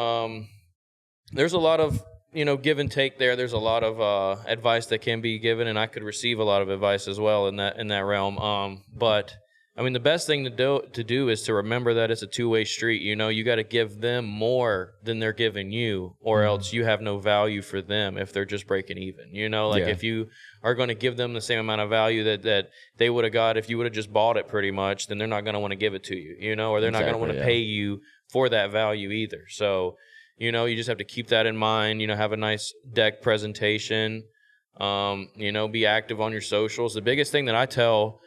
there's a lot of, you know, give and take there. There's a lot of advice that can be given, and I could receive a lot of advice as well in that realm. But I mean, the best thing to do is to remember that it's a two-way street. You know, you got to give them more than they're giving you, or else you have no value for them if they're just breaking even. You know, like if you are going to give them the same amount of value that they would have got if you would have just bought it pretty much, then they're not going to want to give it to you, you know, or they're not going to want to pay you for that value either. So, you know, you just have to keep that in mind, you know, have a nice deck presentation, you know, be active on your socials. The biggest thing that I tell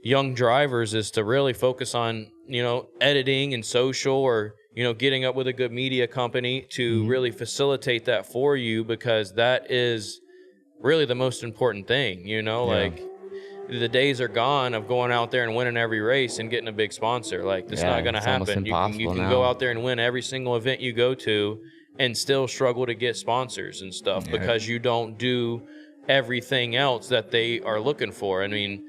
young drivers is to really focus on, you know, editing and social, or, you know, getting up with a good media company to really facilitate that for you, because that is really the most important thing, you know, like the days are gone of going out there and winning every race and getting a big sponsor. Like, that's not going to happen. You can go out there and win every single event you go to and still struggle to get sponsors and stuff because you don't do everything else that they are looking for. I mean,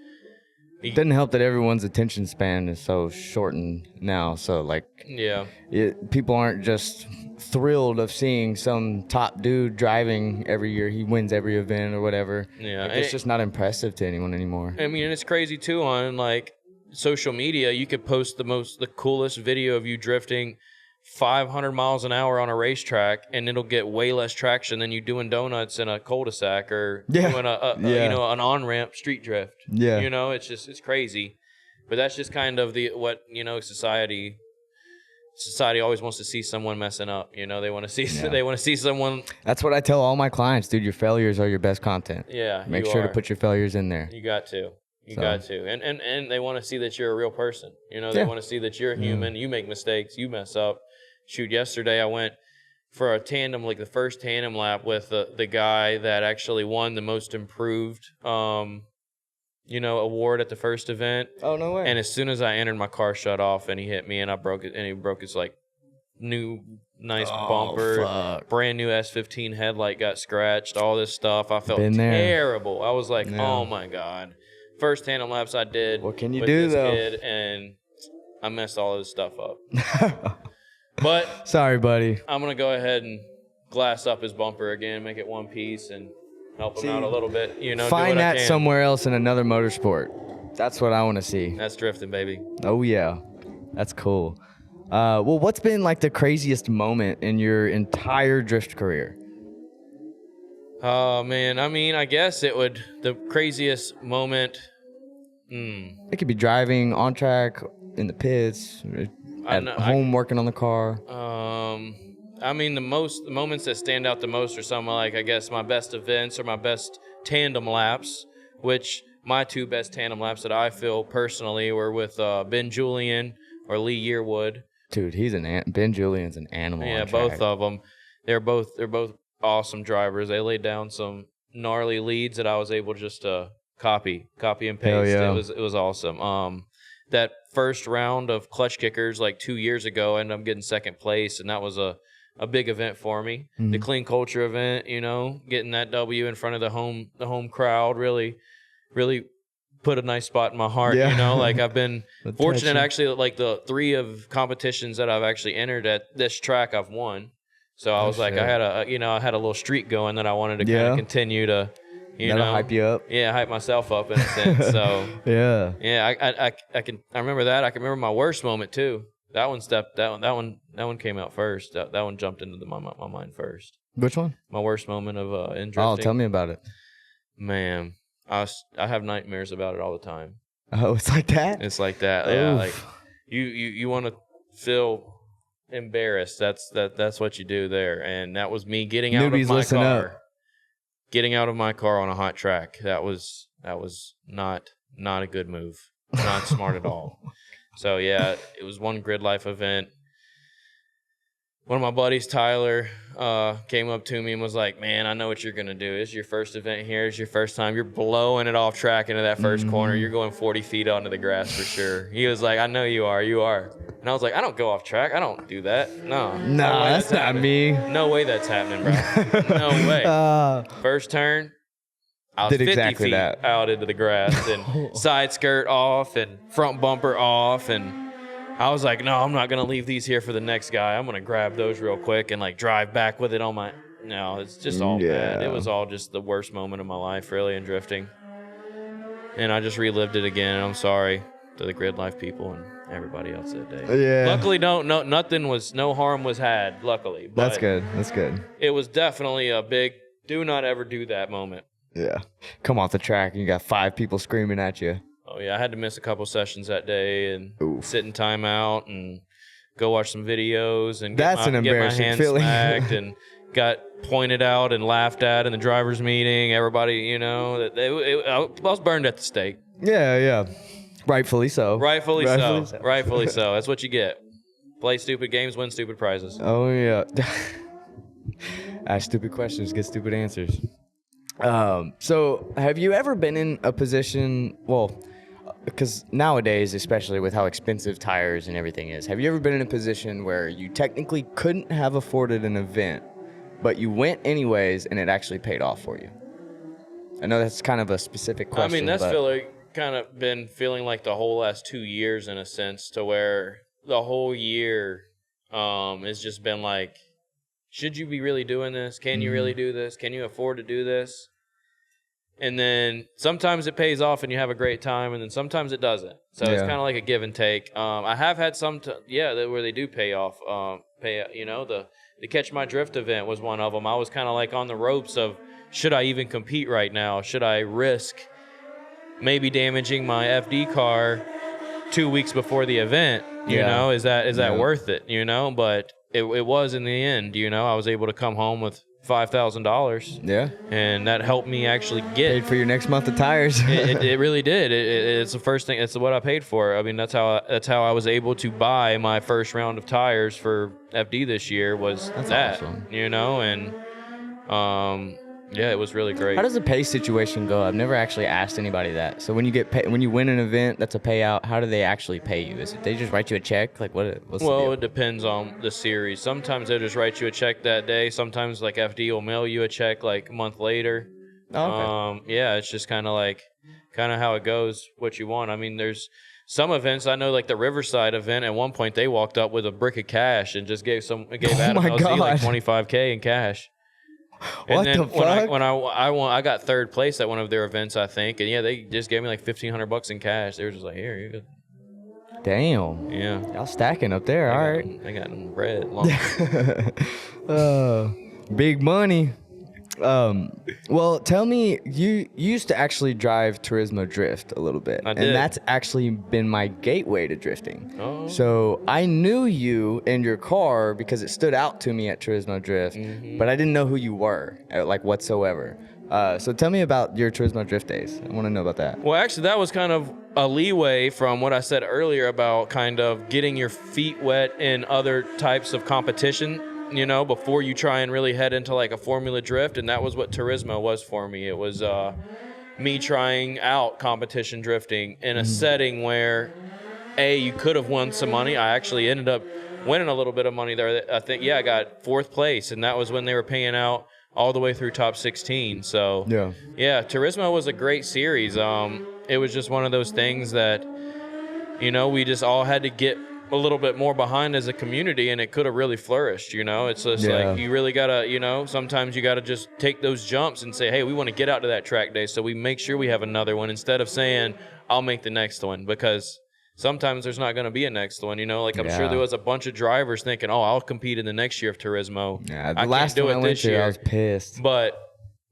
it doesn't help that everyone's attention span is so shortened now. So, like, people aren't just thrilled of seeing some top dude driving every year. He wins every event or whatever. Yeah, it's just not impressive to anyone anymore. I mean, and it's crazy too on like social media. You could post the coolest video of you drifting 500 miles an hour on a racetrack, and it'll get way less traction than you doing donuts in a cul-de-sac or doing you know, an on-ramp street drift. Yeah. You know, it's crazy. But that's just kind of what, you know, society society always wants to see someone messing up. You know, they want to see they want to see someone. That's what I tell all my clients, dude. Your failures are your best content. Yeah, Make sure to put your failures in there. You got to. You got to. And they want to see that you're a real person. You know, they want to see that you're human. You make mistakes. You mess up. Shoot, yesterday I went for a tandem, like the first tandem lap with the guy that actually won the most improved, award at the first event. Oh, no way. And as soon as I entered, my car shut off and he hit me and I broke it. And he broke his like new nice bumper. Fuck. Brand new S15 headlight got scratched. All this stuff. I felt terrible. I was like, oh my God. First tandem laps I did. What can you with do this though? kid, and I messed all of this stuff up. But sorry, buddy. I'm gonna go ahead and glass up his bumper again, make it one piece, and help him out a little bit. You know, find do what I that can. somewhere else in another motorsport. That's what I want to see. That's drifting, baby. Oh yeah, that's cool. Well, what's been like the craziest moment in your entire drift career? Oh man, I mean, I guess the craziest moment. It could be driving on track, in the pits, at home working on the car. I mean, the moments that stand out the most are some like, I guess, my best events or my best tandem laps, which my two best tandem laps that I feel personally were with Ben Julian or Lee Yearwood. Dude, Ben Julian's an animal. Yeah, on track. both of them. They're both awesome drivers. They laid down some gnarly leads that I was able just to copy and paste. Hell yeah. It was awesome. That first round of clutch kickers like 2 years ago, I ended up getting second place, and that was a big event for me. Mm-hmm. The clean culture event, you know, getting that W in front of the home crowd really put a nice spot in my heart. Yeah. You know, like I've been fortunate actually, like the 3 of competitions that I've actually entered at this track I've won. So I was like, I had a little streak going that I wanted to kind of continue to, That'll hype you up. Yeah, hype myself up in a sense. So yeah, I remember that. I can remember my worst moment too. That one came out first. That one jumped into my mind first. Which one? My worst moment of in drifting. Oh, tell me about it. Man, I have nightmares about it all the time. Oh, it's like that? It's like that. Yeah, like you want to feel embarrassed. That's what you do there. And that was me getting out of my car. Up. Getting out of my car on a hot track. That was not a good move. Not smart at all. So yeah, it was one Grid Life event. One of my buddies, Tyler, came up to me and was like, man, I know what you're going to do. It's your first event here. It's your first time. You're blowing it off track into that first corner. You're going 40 feet onto the grass for sure. He was like, I know you are. You are. And I was like, I don't go off track. I don't do that. No. No, that's not me. No way that's happening, bro. No way. First turn, I was 50 feet out into the grass and side skirt off and front bumper off, and I was like, no, I'm not going to leave these here for the next guy. I'm going to grab those real quick and like drive back with it on my... No, it's just all bad. It was all just the worst moment of my life, really, in drifting. And I just relived it again, and I'm sorry to the Grid Life people and everybody else that day. Yeah. Luckily, no harm was had, luckily. But that's good. That's good. It was definitely a big, do not ever do that moment. Yeah. Come off the track and you got 5 people screaming at you. Oh, yeah, I had to miss a couple sessions that day and sit in timeout and go watch some videos and get my hand smacked and got pointed out and laughed at in the driver's meeting. Everybody, I was burned at the stake. Yeah. Rightfully so. Rightfully so. That's what you get. Play stupid games, win stupid prizes. Oh, yeah. Ask stupid questions, get stupid answers. So have you ever been in a position, because nowadays, especially with how expensive tires and everything is, have you ever been in a position where you technically couldn't have afforded an event, but you went anyways and it actually paid off for you? I know that's kind of a specific question. I mean, that's kind of been feeling like the whole last 2 years in a sense, to where the whole year has just been like, should you be really doing this? Can you really do this? Can you afford to do this? And then sometimes it pays off and you have a great time, and then sometimes it doesn't. So it's kind of like a give and take. I have had some, where they do pay off. The Catch My Drift event was one of them. I was kind of like on the ropes of, should I even compete right now? Should I risk maybe damaging my FD car 2 weeks before the event You Yeah. know, is that Yeah. worth it? You know, but it was in the end. You know, I was able to come home with $5,000. Yeah. And that helped me actually get. Paid for your next month of tires. It really did. It's the first thing. It's what I paid for. I mean, that's how I was able to buy my first round of tires for FD this year. Was That's that awesome. you know, and yeah, it was really great. How does the pay situation go? I've never actually asked anybody that. So when you get when you win an event that's a payout, how do they actually pay you? Is it they just write you a check? Like what's the Well, deal? it depends on the series. Sometimes they'll just write you a check that day. Sometimes like FD will mail you a check like a month later. Oh, okay. Yeah, it's just kind of how it goes, what you want. I mean, there's some events I know, like the Riverside event. At one point, they walked up with a brick of cash and just gave Adam my LZ like God. $25K in cash. And What then the fuck? when I won, I got third place at one of their events, I think. And yeah, they just gave me like $1,500 in cash. They were just like, here, you go. Damn. Yeah. Y'all stacking up there. All right. I got them bread. Long. Big money. Well, tell me, you used to actually drive Turismo Drift a little bit. I did. And that's actually been my gateway to drifting. Oh. So I knew you and your car because it stood out to me at Turismo Drift, but I didn't know who you were, like whatsoever. So tell me about your Turismo Drift days. I want to know about that. Well, actually, that was kind of a leeway from what I said earlier about kind of getting your feet wet in other types of competition, you know, before you try and really head into like a Formula Drift. And that was what Turismo was for me. It was me trying out competition drifting in a setting where, you could have won some money. I actually ended up winning a little bit of money there. I think, I got fourth place. And that was when they were paying out all the way through top 16. So, yeah, Turismo was a great series. It was just one of those things that, you know, we just all had to get a little bit more behind as a community, and it could have really flourished, you know? It's just like, you really got to, you know, sometimes you got to just take those jumps and say, hey, we want to get out to that track day, so we make sure we have another one instead of saying, I'll make the next one, because sometimes there's not going to be a next one, you know? Like, I'm sure there was a bunch of drivers thinking, oh, I'll compete in the next year of Turismo. Yeah, the I last can't do one it I went this to, year. I was pissed. But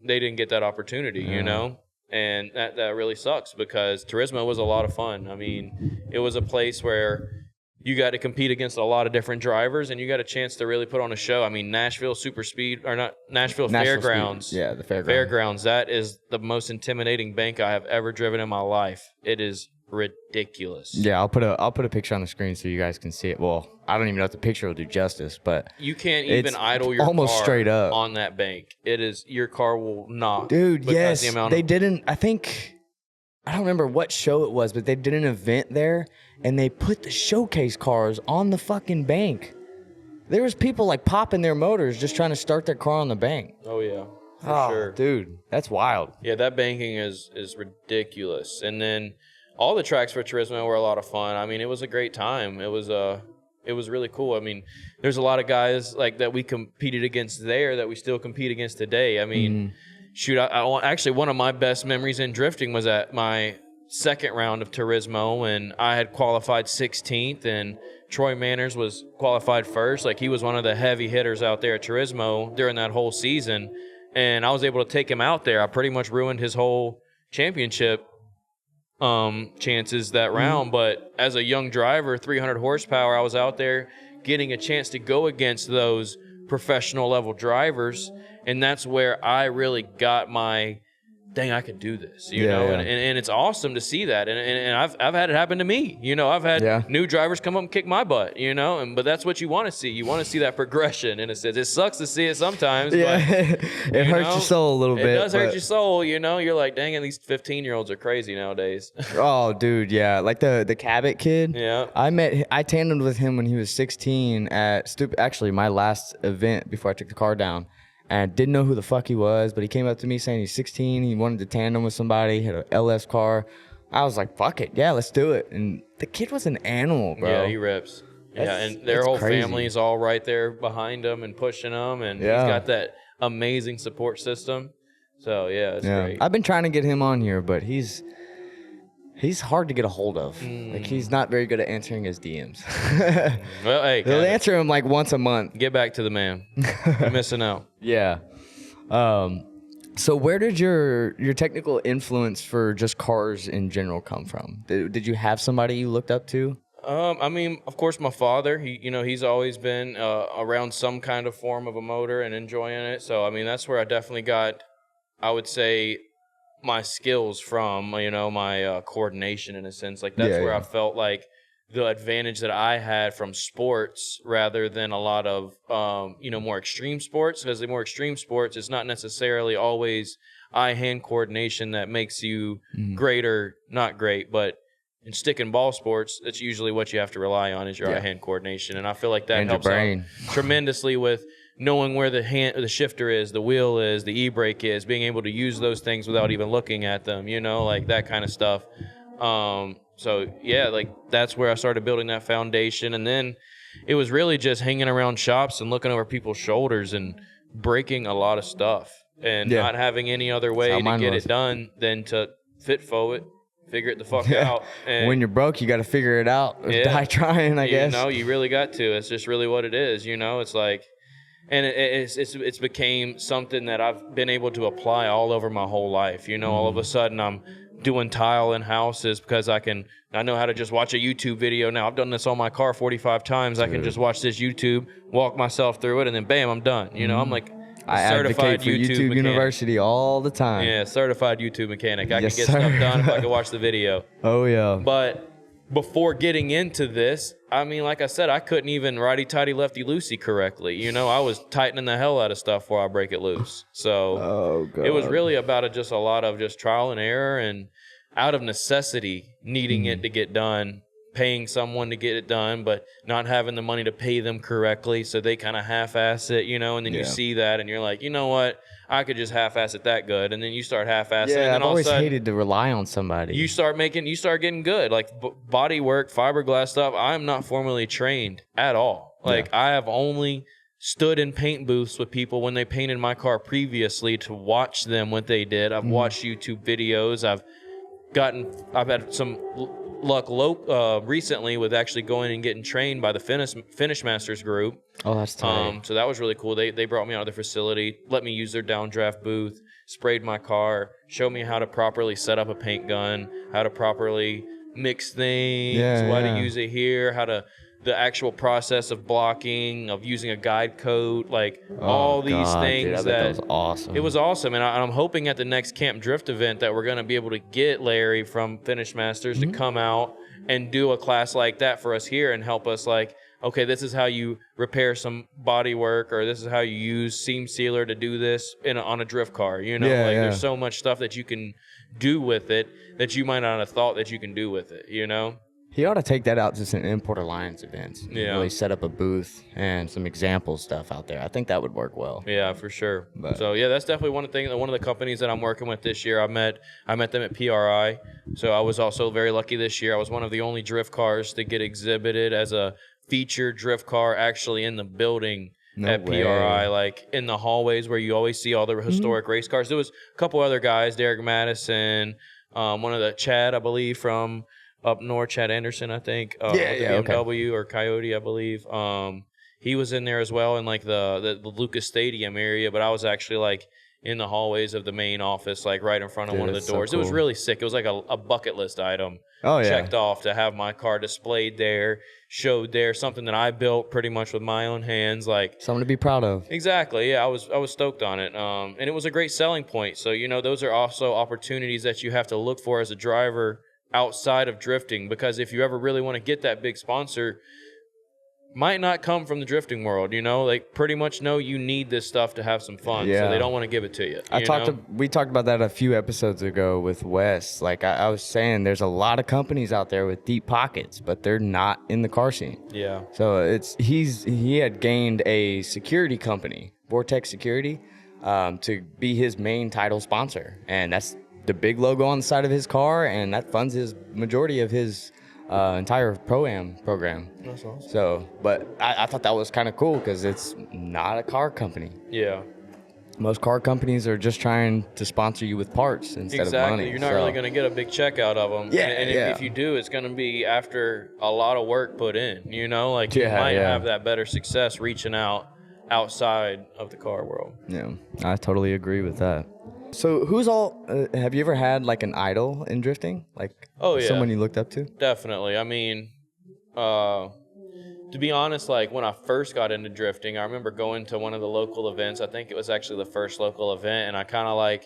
they didn't get that opportunity, you know? And that really sucks, because Turismo was a lot of fun. I mean, it was a place where you got to compete against a lot of different drivers, and you got a chance to really put on a show. I mean, Nashville Fairgrounds. Speed. Yeah, the Fairgrounds. That is the most intimidating bank I have ever driven in my life. It is ridiculous. Yeah, I'll put a picture on the screen so you guys can see it. Well, I don't even know if the picture will do justice, but you can't even idle your almost car straight up on that bank. It is, your car will knock. Dude, yes. They of, didn't, I don't remember what show it was, but they did an event there and they put the showcase cars on the fucking bank. There was people like popping their motors just trying to start their car on the bank. Oh yeah. For sure. Dude, that's wild. Yeah, that banking is ridiculous. And then all the tracks for Turismo were a lot of fun. I mean, it was a great time. It was really cool. I mean, there's a lot of guys like that we competed against there that we still compete against today. I mean, shoot, actually one of my best memories in drifting was at my second round of Turismo, and I had qualified 16th, and Troy Manners was qualified first. Like, he was one of the heavy hitters out there at Turismo during that whole season, and I was able to take him out there. I pretty much ruined his whole championship chances that round, but as a young driver, 300 horsepower, I was out there getting a chance to go against those professional level drivers, and that's where I really got my dang, I could do this, you know, and it's awesome to see that, and I've had it happen to me, you know. I've had new drivers come up and kick my butt, you know, but that's what you want to see. You want to see that progression, and it sucks to see it sometimes. But, it hurts your soul a little bit. It does hurt your soul, you know. You're like, dang it, these 15-year-olds are crazy nowadays. Oh, dude, yeah, like the Cabot kid. Yeah, I tandemed with him when he was 16 at actually my last event before I took the car down. And didn't know who the fuck he was, but he came up to me saying he's 16. He wanted to tandem with somebody. He had an LS car. I was like, fuck it. Yeah, let's do it. And the kid was an animal, bro. Yeah, he rips. And their whole family's all right there behind him and pushing him. And he's got that amazing support system. So, yeah, it's great. I've been trying to get him on here, but he's hard to get a hold of. Like, he's not very good at answering his DMs. Well, hey, he'll answer him like once a month. Get back to the man. You're missing out. Yeah. So where did your technical influence for just cars in general come from? Did you have somebody you looked up to? I mean, of course, my father. He's always been around some kind of form of a motor and enjoying it. So, I mean, that's where I definitely got, I would say, my skills from. My coordination in a sense. Like that's where I felt like the advantage that I had from sports rather than a lot of more extreme sports. Because the more extreme sports, it's not necessarily always eye-hand coordination that makes you great or not great, but in stick and ball sports, that's usually what you have to rely on is your eye-hand coordination, and I feel like that and helps out tremendously with knowing where the shifter is, the wheel is, the e-brake is, being able to use those things without even looking at them, like that kind of stuff. So yeah, like that's where I started building that foundation, and then it was really just hanging around shops and looking over people's shoulders and breaking a lot of stuff and not having any other way to get it done than to FitFo it. Figure it the fuck out. And when you're broke, you got to figure it out. Die trying, I guess. You really got to. It's just really what it is. It's like, and it's became something that I've been able to apply all over my whole life. All of a sudden I'm doing tile in houses because I know how to just watch a YouTube video now. I've done this on my car 45 times. I can just watch this YouTube, walk myself through it, and then bam, I'm done. I'm like, I advocate for YouTube University all the time. Yeah, certified YouTube mechanic. I can get stuff done if I can watch the video. Oh, yeah. But before getting into this, I mean, like I said, I couldn't even righty-tighty, lefty-loosey correctly. I was tightening the hell out of stuff before I break it loose. So it was really about just a lot of just trial and error and out of necessity needing it to get done, paying someone to get it done, but not having the money to pay them correctly, so they kind of half-ass it, and then you see that, and you're like, you know what, I could just half-ass it that good, and then you start half-assing, and then I've always hated to rely on somebody. You start getting good, like body work, fiberglass stuff. I'm not formally trained at all. Like I have only stood in paint booths with people when they painted my car previously to watch them what they did. I've watched YouTube videos. I've had some luck recently with actually going and getting trained by the Finish Masters group. Oh, that's tight. So that was really cool. They brought me out of their facility, let me use their downdraft booth, sprayed my car, showed me how to properly set up a paint gun, how to properly mix things, why to use it here, the actual process of blocking, of using a guide coat, like all these things. Dude, that was awesome. It was awesome, and I'm hoping at the next Camp Drift event that we're going to be able to get Larry from Finish Masters to come out and do a class like that for us here and help us like, okay, this is how you repair some body work, or this is how you use seam sealer to do this on a drift car. There's so much stuff that you can do with it that you might not have thought that you can do with it, He ought to take that out to some Import Alliance events. Really set up a booth and some example stuff out there. I think that would work well. Yeah, for sure. So yeah, that's definitely one of the companies that I'm working with this year. I met them at PRI. So I was also very lucky this year. I was one of the only drift cars to get exhibited as a featured drift car actually in the building at PRI, like in the hallways where you always see all the historic race cars. There was a couple other guys, Derek Madison, one of the Chad, I believe, from up north, Chad Anderson, I think. BMW or Coyote, I believe. He was in there as well in like the Lucas Stadium area, but I was actually like in the hallways of the main office, like right in front of one of the doors. So cool. It was really sick. It was like a bucket list item checked off to have my car displayed there, showed there, something that I built pretty much with my own hands. Like something to be proud of. Exactly. Yeah, I was stoked on it. And it was a great selling point. So, those are also opportunities that you have to look for as a driver outside of drifting, because if you ever really want to get that big sponsor, might not come from the drifting world, like pretty much know you need this stuff to have some fun, so they don't want to give it to you. We talked about that a few episodes ago with Wes. Like I was saying, there's a lot of companies out there with deep pockets, but they're not in the car scene. Yeah. So he had gained a security company, Vortex Security, to be his main title sponsor, and that's the big logo on the side of his car, and that funds his majority of his entire Pro-Am program. That's awesome. So, but I thought that was kind of cool because it's not a car company. Yeah. Most car companies are just trying to sponsor you with parts instead of money. You're not really going to get a big check out of them. Yeah, and if you do, it's going to be after a lot of work put in, you might have that better success reaching outside of the car world. Yeah, I totally agree with that. So who's all, have you ever had like an idol in drifting? Like someone you looked up to? Definitely. I mean, To be honest, like when I first got into drifting, I remember going to one of the local events. I think it was actually the first local event, and I kind of like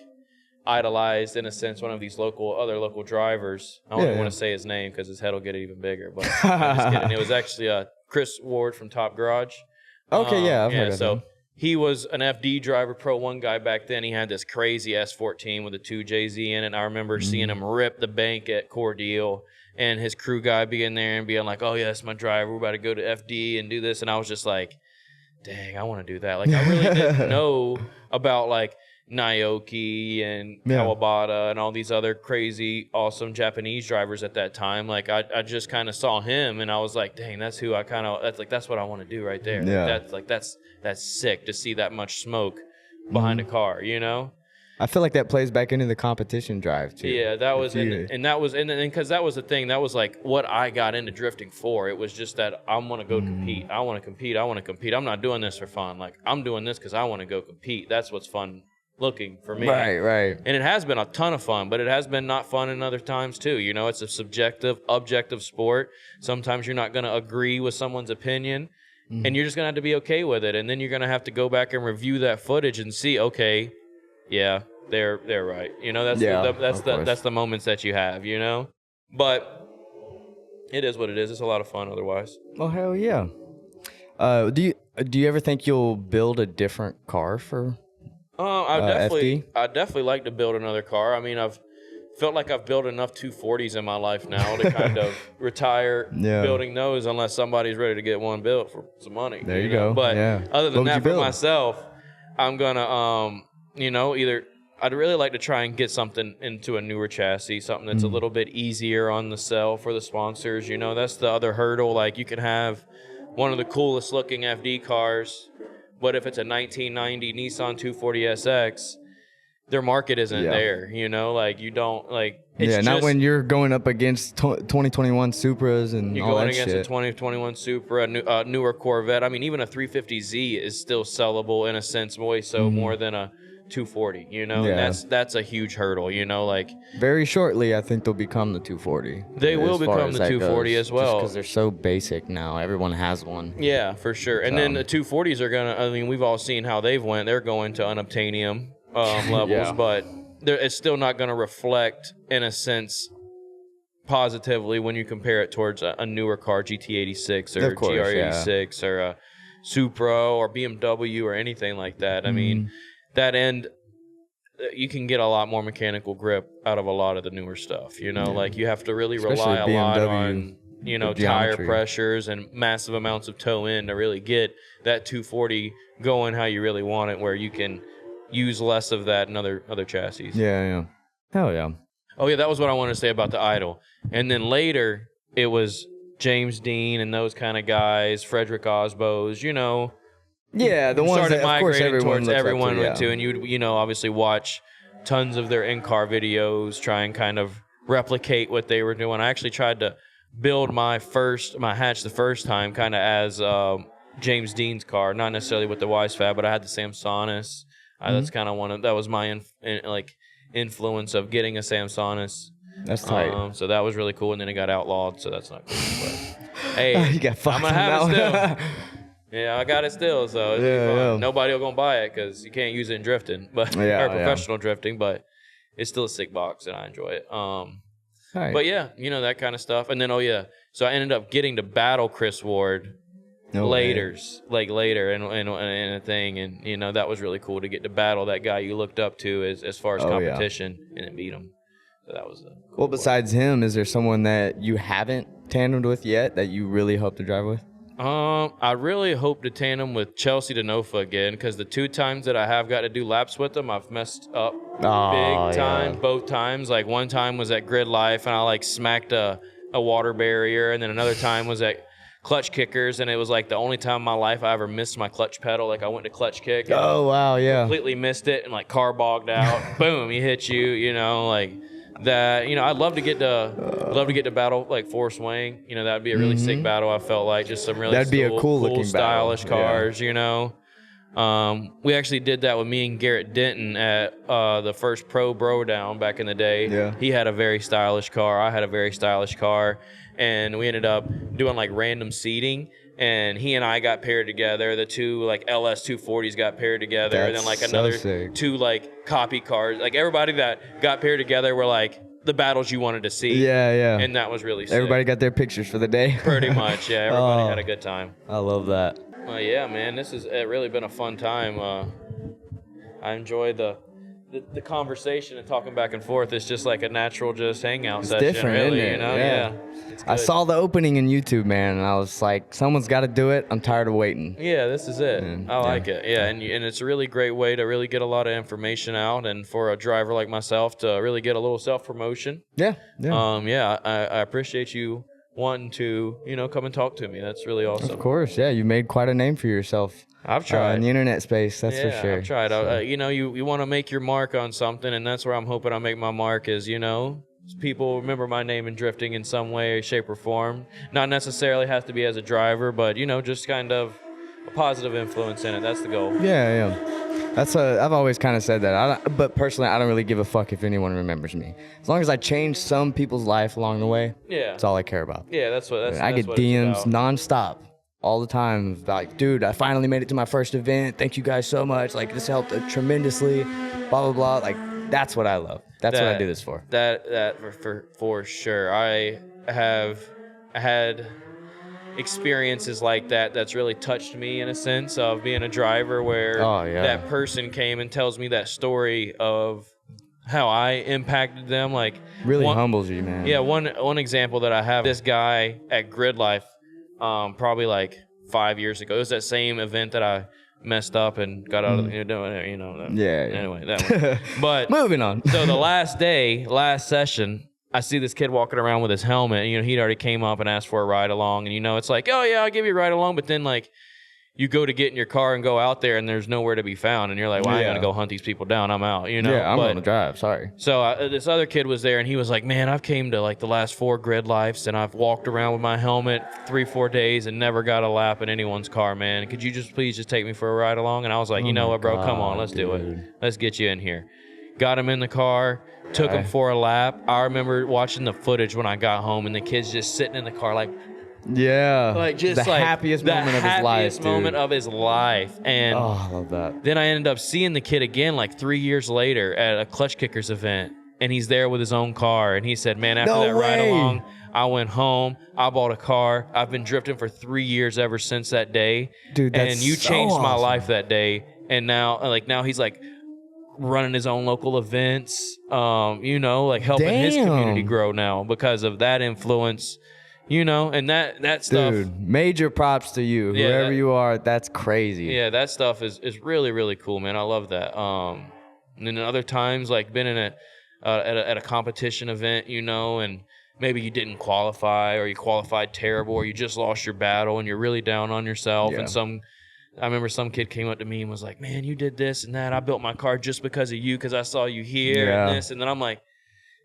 idolized, in a sense, one of these other local drivers. I don't even want to say his name because his head will get even bigger. But I'm just kidding. It was actually Chris Ward from Top Garage. Okay, I've heard of him. He was an FD driver, Pro 1 guy back then. He had this crazy S14 with a 2JZ in it. And I remember seeing him rip the bank at Cordeal, and his crew guy being there and being like, oh, yeah, that's my driver. We're about to go to FD and do this. And I was just like, dang, I want to do that. Like, I really didn't know about, like, Naoki and Kawabata and all these other crazy, awesome Japanese drivers at that time. Like, I just kind of saw him, and I was like, dang, that's who I kind of, that's what I want to do right there. Yeah. That's sick to see that much smoke behind a car, you know? I feel like that plays back into the competition drive too. Yeah, that was, and because that was the thing, that was like what I got into drifting for. It was just that I want to go compete. I want to compete. I want to compete. I'm not doing this for fun. Like, I'm doing this because I want to go compete. That's what's fun looking for me. Right. And it has been a ton of fun, but it has been not fun in other times too. You know, it's a subjective, objective sport. Sometimes you're not going to agree with someone's opinion, and you're just going to have to be okay with it. And then you're going to have to go back and review that footage and see, okay, yeah, they're right. You know, that's the moments that you have, you know? But it is what it is. It's a lot of fun otherwise. Oh, hell yeah. Do you ever think you'll build a different car for I FD? definitely like to build another car. I mean, I've felt like I've built enough 240s in my life now to kind of retire building those, unless somebody's ready to get one built for some money. There you go. But other than that, for build? myself, I'm gonna either I'd really like to try and get something into a newer chassis, something that's a little bit easier on the sell for the sponsors. You know, that's the other hurdle. Like, you can have one of the coolest looking FD cars, but if it's a 1990 Nissan 240SX, their market isn't there, you know? Like, you don't, like... It's not when you're going up against 2021 Supras and you're all going that against shit. a 2021 Supra, a newer Corvette. I mean, even a 350Z is still sellable in a sense, more than a 240, you know? Yeah. And that's a huge hurdle, you know? Like, very shortly, I think they'll become the 240. they will become the 240 as well. Just because they're so basic now. Everyone has one. Yeah, for sure. And then the 240s are going to... I mean, we've all seen how they've went. They're going to unobtainium levels, but it's still not going to reflect, in a sense, positively when you compare it towards a newer car, GT86 or GR86 or a Supra or BMW or anything like that. I mean, that end, you can get a lot more mechanical grip out of a lot of the newer stuff. You know, like, you have to really rely a lot on, you know, tire pressures and massive amounts of toe in to really get that 240 going how you really want it, where you can use less of that in other chassis. Yeah. Hell yeah. Oh, yeah, that was what I wanted to say about the Idol. And then later, it was James Dean and those kind of guys, Frederick Osbos, you know. Yeah, the ones that, of course, everyone went to. And you know, obviously watch tons of their in-car videos, try and kind of replicate what they were doing. I actually tried to build my hatch the first time kind of as James Dean's car, not necessarily with the Wise Fab, but I had the Samsonus. That's kind of that was my influence of getting a Samsonus. That's tight. So that was really cool, and then it got outlawed, so that's not cool. But hey, you got I'm gonna have it still. Yeah, I got it still, so it'll be fun. Nobody will gonna buy it because you can't use it in drifting, but or professional drifting. But it's still a sick box, and I enjoy it. But yeah, you know, that kind of stuff. And then so I ended up getting to battle Chris Ward. Later in a thing, and you know, that was really cool to get to battle that guy you looked up to as far as competition, and then beat him. So that was cool. Besides him, is there someone that you haven't tandemed with yet that you really hope to drive with? I really hope to tandem with Chelsea Denofa again, because the 2 times that I have got to do laps with him, I've messed up big time. Both times. Like, one time was at Grid Life, and I like smacked a water barrier, and then another time was at Clutch Kickers, and it was like the only time in my life I ever missed my clutch pedal. Like, I went to clutch kick. Completely missed it, and like car bogged out. Boom, he hit you. You know, like that. You know, I'd love to get to battle like Force Wang. You know, that'd be a really sick battle. I felt like just some really cool stylish cars. You know, we actually did that with me and Garrett Denton at the first Pro Bro Down back in the day. Yeah. He had a very stylish car. I had a very stylish car. and we ended up doing like random seating. And he and I got paired together. The two like LS 240s got paired together, and then like another two like copy cars. Like everybody that got paired together were like the battles you wanted to see. Yeah. And that was really sick. Everybody got their pictures for the day. Pretty much, yeah. Everybody had a good time. I love that. Well, yeah, man. This has really been a fun time. I enjoy the conversation and talking back and forth. It's just like a natural just hangout session. Different, really, isn't it? you know? Yeah. It's I good. saw the opening in YouTube, man, and I was like, someone's got to do it. I'm tired of waiting. Yeah, this is it. I like it. Yeah, and it's a really great way to really get a lot of information out, and for a driver like myself to really get a little self-promotion. Yeah. I appreciate you wanting to, come and talk to me. That's really awesome. Of course, yeah. You made quite a name for yourself. I've tried. In the internet space, that's for sure. I've tried. So. You want to make your mark on something, and that's where I'm hoping I make my mark is, people remember my name in drifting in some way, shape, or form. Not necessarily has to be as a driver, but, just kind of a positive influence in it. That's the goal. Yeah. I've always kind of said that. But personally, I don't really give a fuck if anyone remembers me. As long as I change some people's life along the way, that's all I care about. Yeah, that's I get what DMs nonstop all the time about, like, dude, I finally made it to my first event. Thank you guys so much. Like, this helped tremendously. Blah blah blah. Like, that's what I love. That's what I do this for. That for sure. I have had experiences like that that's really touched me in a sense of being a driver where that person came and tells me that story of how I impacted them. Like, really humbles you, man. Yeah, one example that I have, this guy at Grid Life, probably like 5 years ago. It was that same event that I messed up and got out of Anyway, that one. But moving on. So the last session, I see this kid walking around with his helmet, and he'd already came up and asked for a ride along, and it's like, oh yeah, I'll give you a ride along, but then like you go to get in your car and go out there and there's nowhere to be found, and you're like, well, I ain't gonna go hunt these people down, I'm out, Yeah, I'm gonna drive, sorry. So this other kid was there, and he was like, man, I've came to like the last 4 Grid Lifes, and I've walked around with my helmet 3-4 days and never got a lap in anyone's car, man. Could you please just take me for a ride along? And I was like, you know what, bro, come on, let's do it. Let's get you in here. Got him in the car, took him for a lap. I remember watching the footage when I got home, and the kid's just sitting in the car like, the happiest moment of his life. The happiest moment of his life. And I love that. Then I ended up seeing the kid again like 3 years later at a Clutch Kickers event, and he's there with his own car. And he said, man, after that ride along, I went home, I bought a car. I've been drifting for 3 years ever since that day. Dude, that's and you so changed my awesome. life that day. And now he's like running his own local events, like helping his community grow now because of that influence. And that stuff. Dude, major props to you. Yeah, whoever you are, that's crazy. Yeah, that stuff is really, really cool, man. I love that. And then other times, like been in at a competition event, and maybe you didn't qualify, or you qualified terrible, or you just lost your battle and you're really down on yourself. Yeah. And I remember some kid came up to me and was like, man, you did this and that. I built my car just because of you, because I saw you here and this. And then I'm like,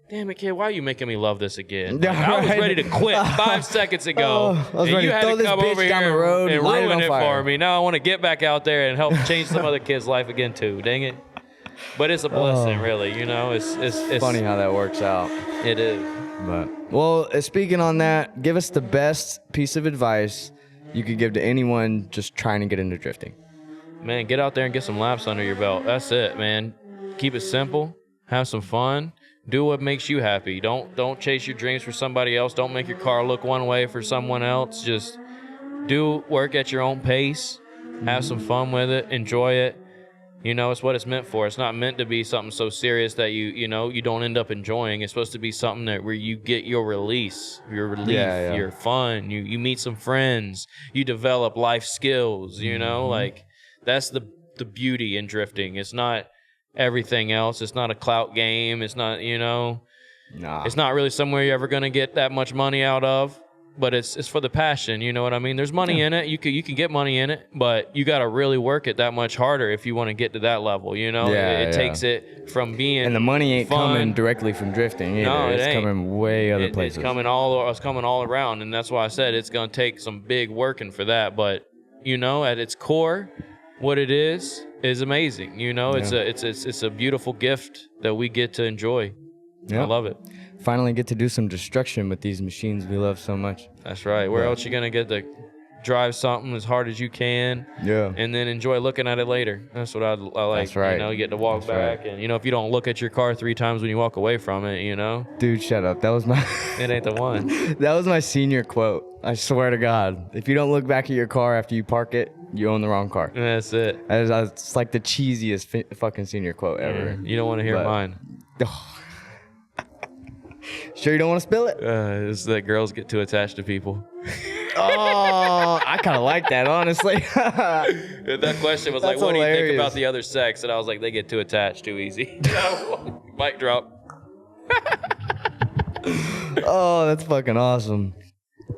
damn it, kid, why are you making me love this again? Like, I was ready to quit 5 seconds ago. I was ready you to had throw to this come bitch over down here the road and light it ruin on it fire. for me. Now I want to get back out there and help change some other kid's life again too. Dang it. But it's a blessing, really. It's funny how that works out. It is. But speaking on that, give us the best piece of advice you could give to anyone just trying to get into drifting. Man, get out there and get some laps under your belt. That's it, man. Keep it simple. Have some fun. Do what makes you happy. Don't chase your dreams for somebody else. Don't make your car look one way for someone else. Just do work at your own pace. Have some fun with it. Enjoy it. It's what it's meant for. It's not meant to be something so serious that you don't end up enjoying. It's supposed to be something where you get your release, your relief, your fun. You meet some friends. You develop life skills. Like that's the beauty in drifting. It's not everything else. It's not a clout game. It's not It's not really somewhere you're ever gonna get that much money out of. But it's for the passion, you know what I mean? There's money in it. You can get money in it, but you got to really work it that much harder if you want to get to that level, It takes it from being And the money ain't fun. coming directly from drifting either. No, it's coming way other places. It's coming all around, and that's why I said it's going to take some big working for that. But, at its core, what it is amazing. It's a beautiful gift that we get to enjoy. I love it. Finally get to do some destruction with these machines we love so much. That's right. Where else you gonna get to drive something as hard as you can? Yeah. And then enjoy looking at it later. That's what I like. That's right. You know, you get to walk back, and if you don't look at your car 3 times when you walk away from it, Dude, shut up. That was my. it ain't the one. That was my senior quote. I swear to God. If you don't look back at your car after you park it, you own the wrong car. That's it. It's like the cheesiest fucking senior quote ever. You don't want to hear mine. Sure you don't want to spill it? It's that girls get too attached to people. Oh, I kind of like that, honestly. That question was That's like, what do you think hilarious. about the other sex? And I was like, they get too attached too easy. Mic drop. Oh, that's fucking awesome.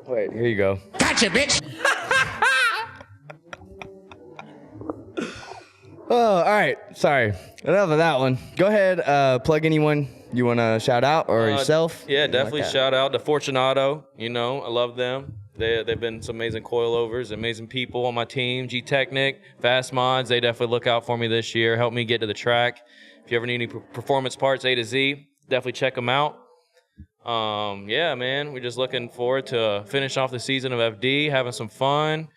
Wait, here you go. Gotcha, bitch. Oh, all right. Sorry. Enough of that one. Go ahead. Plug anyone you want to shout out or yourself. Yeah, definitely like that. shout out to Fortunato. I love them. They've been some amazing coilovers, amazing people on my team. G-Technic, Fast Mods, they definitely look out for me this year, help me get to the track. If you ever need any performance parts A to Z, definitely check them out. Yeah, man, we're just looking forward to finish off the season of FD, having some fun,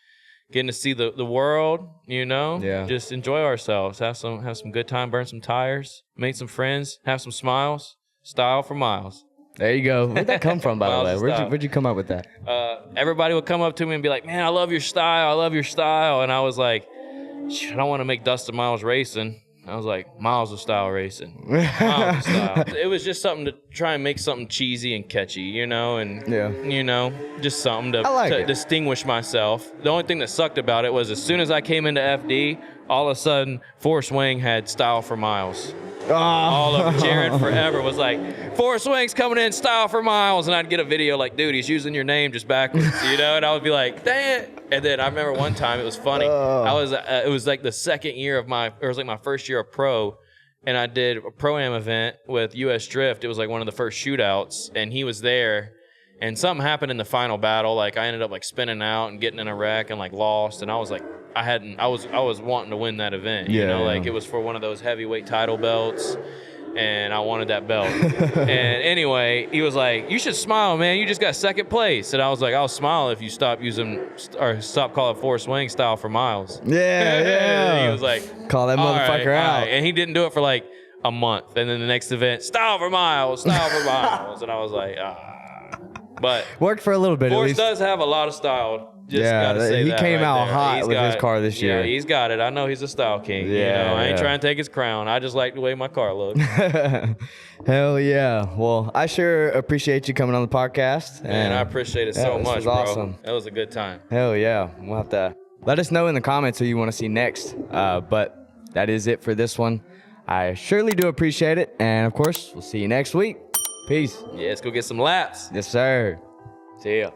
getting to see the world, Yeah. Just enjoy ourselves, have some good time, burn some tires, make some friends, have some smiles, style for miles. There you go. Where'd that come from, by the way? Miles of Where'd you come up with that? Everybody would come up to me and be like, man, I love your style, and I was like, I don't want to make Dustin Miles Racing. I was like, Miles of Style Racing. Miles of Style. It was just something to try and make something cheesy and catchy, just something to distinguish myself. The only thing that sucked about it was as soon as I came into FD, all of a sudden, Force Wing had Style for Miles. Oh. All of Jared forever was like, Force Wing's coming in, Style for Miles. And I'd get a video like, dude, he's using your name just backwards, And I would be like, dang it. And then I remember one time, it was funny. It was like the second year of it was like my first year of pro. And I did a Pro-Am event with US Drift. It was like one of the first shootouts. And he was there. And something happened in the final battle. Like I ended up like spinning out and getting in a wreck and like lost. And I was like, I was wanting to win that event. It was for one of those heavyweight title belts. And I wanted that belt. And anyway, he was like, you should smile, man. You just got second place. And I was like, I'll smile if you stop calling Force Wing Style for Miles. Yeah. He was like, call that motherfucker out. And he didn't do it for like a month. And then the next event, Style for Miles. And I was like, But worked for a little bit. Force does have a lot of style. Just gotta say he that came right out there. hot with his car this year. Yeah, he's got it. I know he's a style king. Yeah, I ain't trying to take his crown. I just like the way my car looks. Hell yeah. Well, I sure appreciate you coming on the podcast. And I appreciate it so much, bro. Awesome. That was a good time. Hell yeah. We'll have to let us know in the comments who you want to see next. But that is it for this one. I surely do appreciate it. And of course, we'll see you next week. Peace. Yeah, let's go get some laps. Yes, sir. See ya.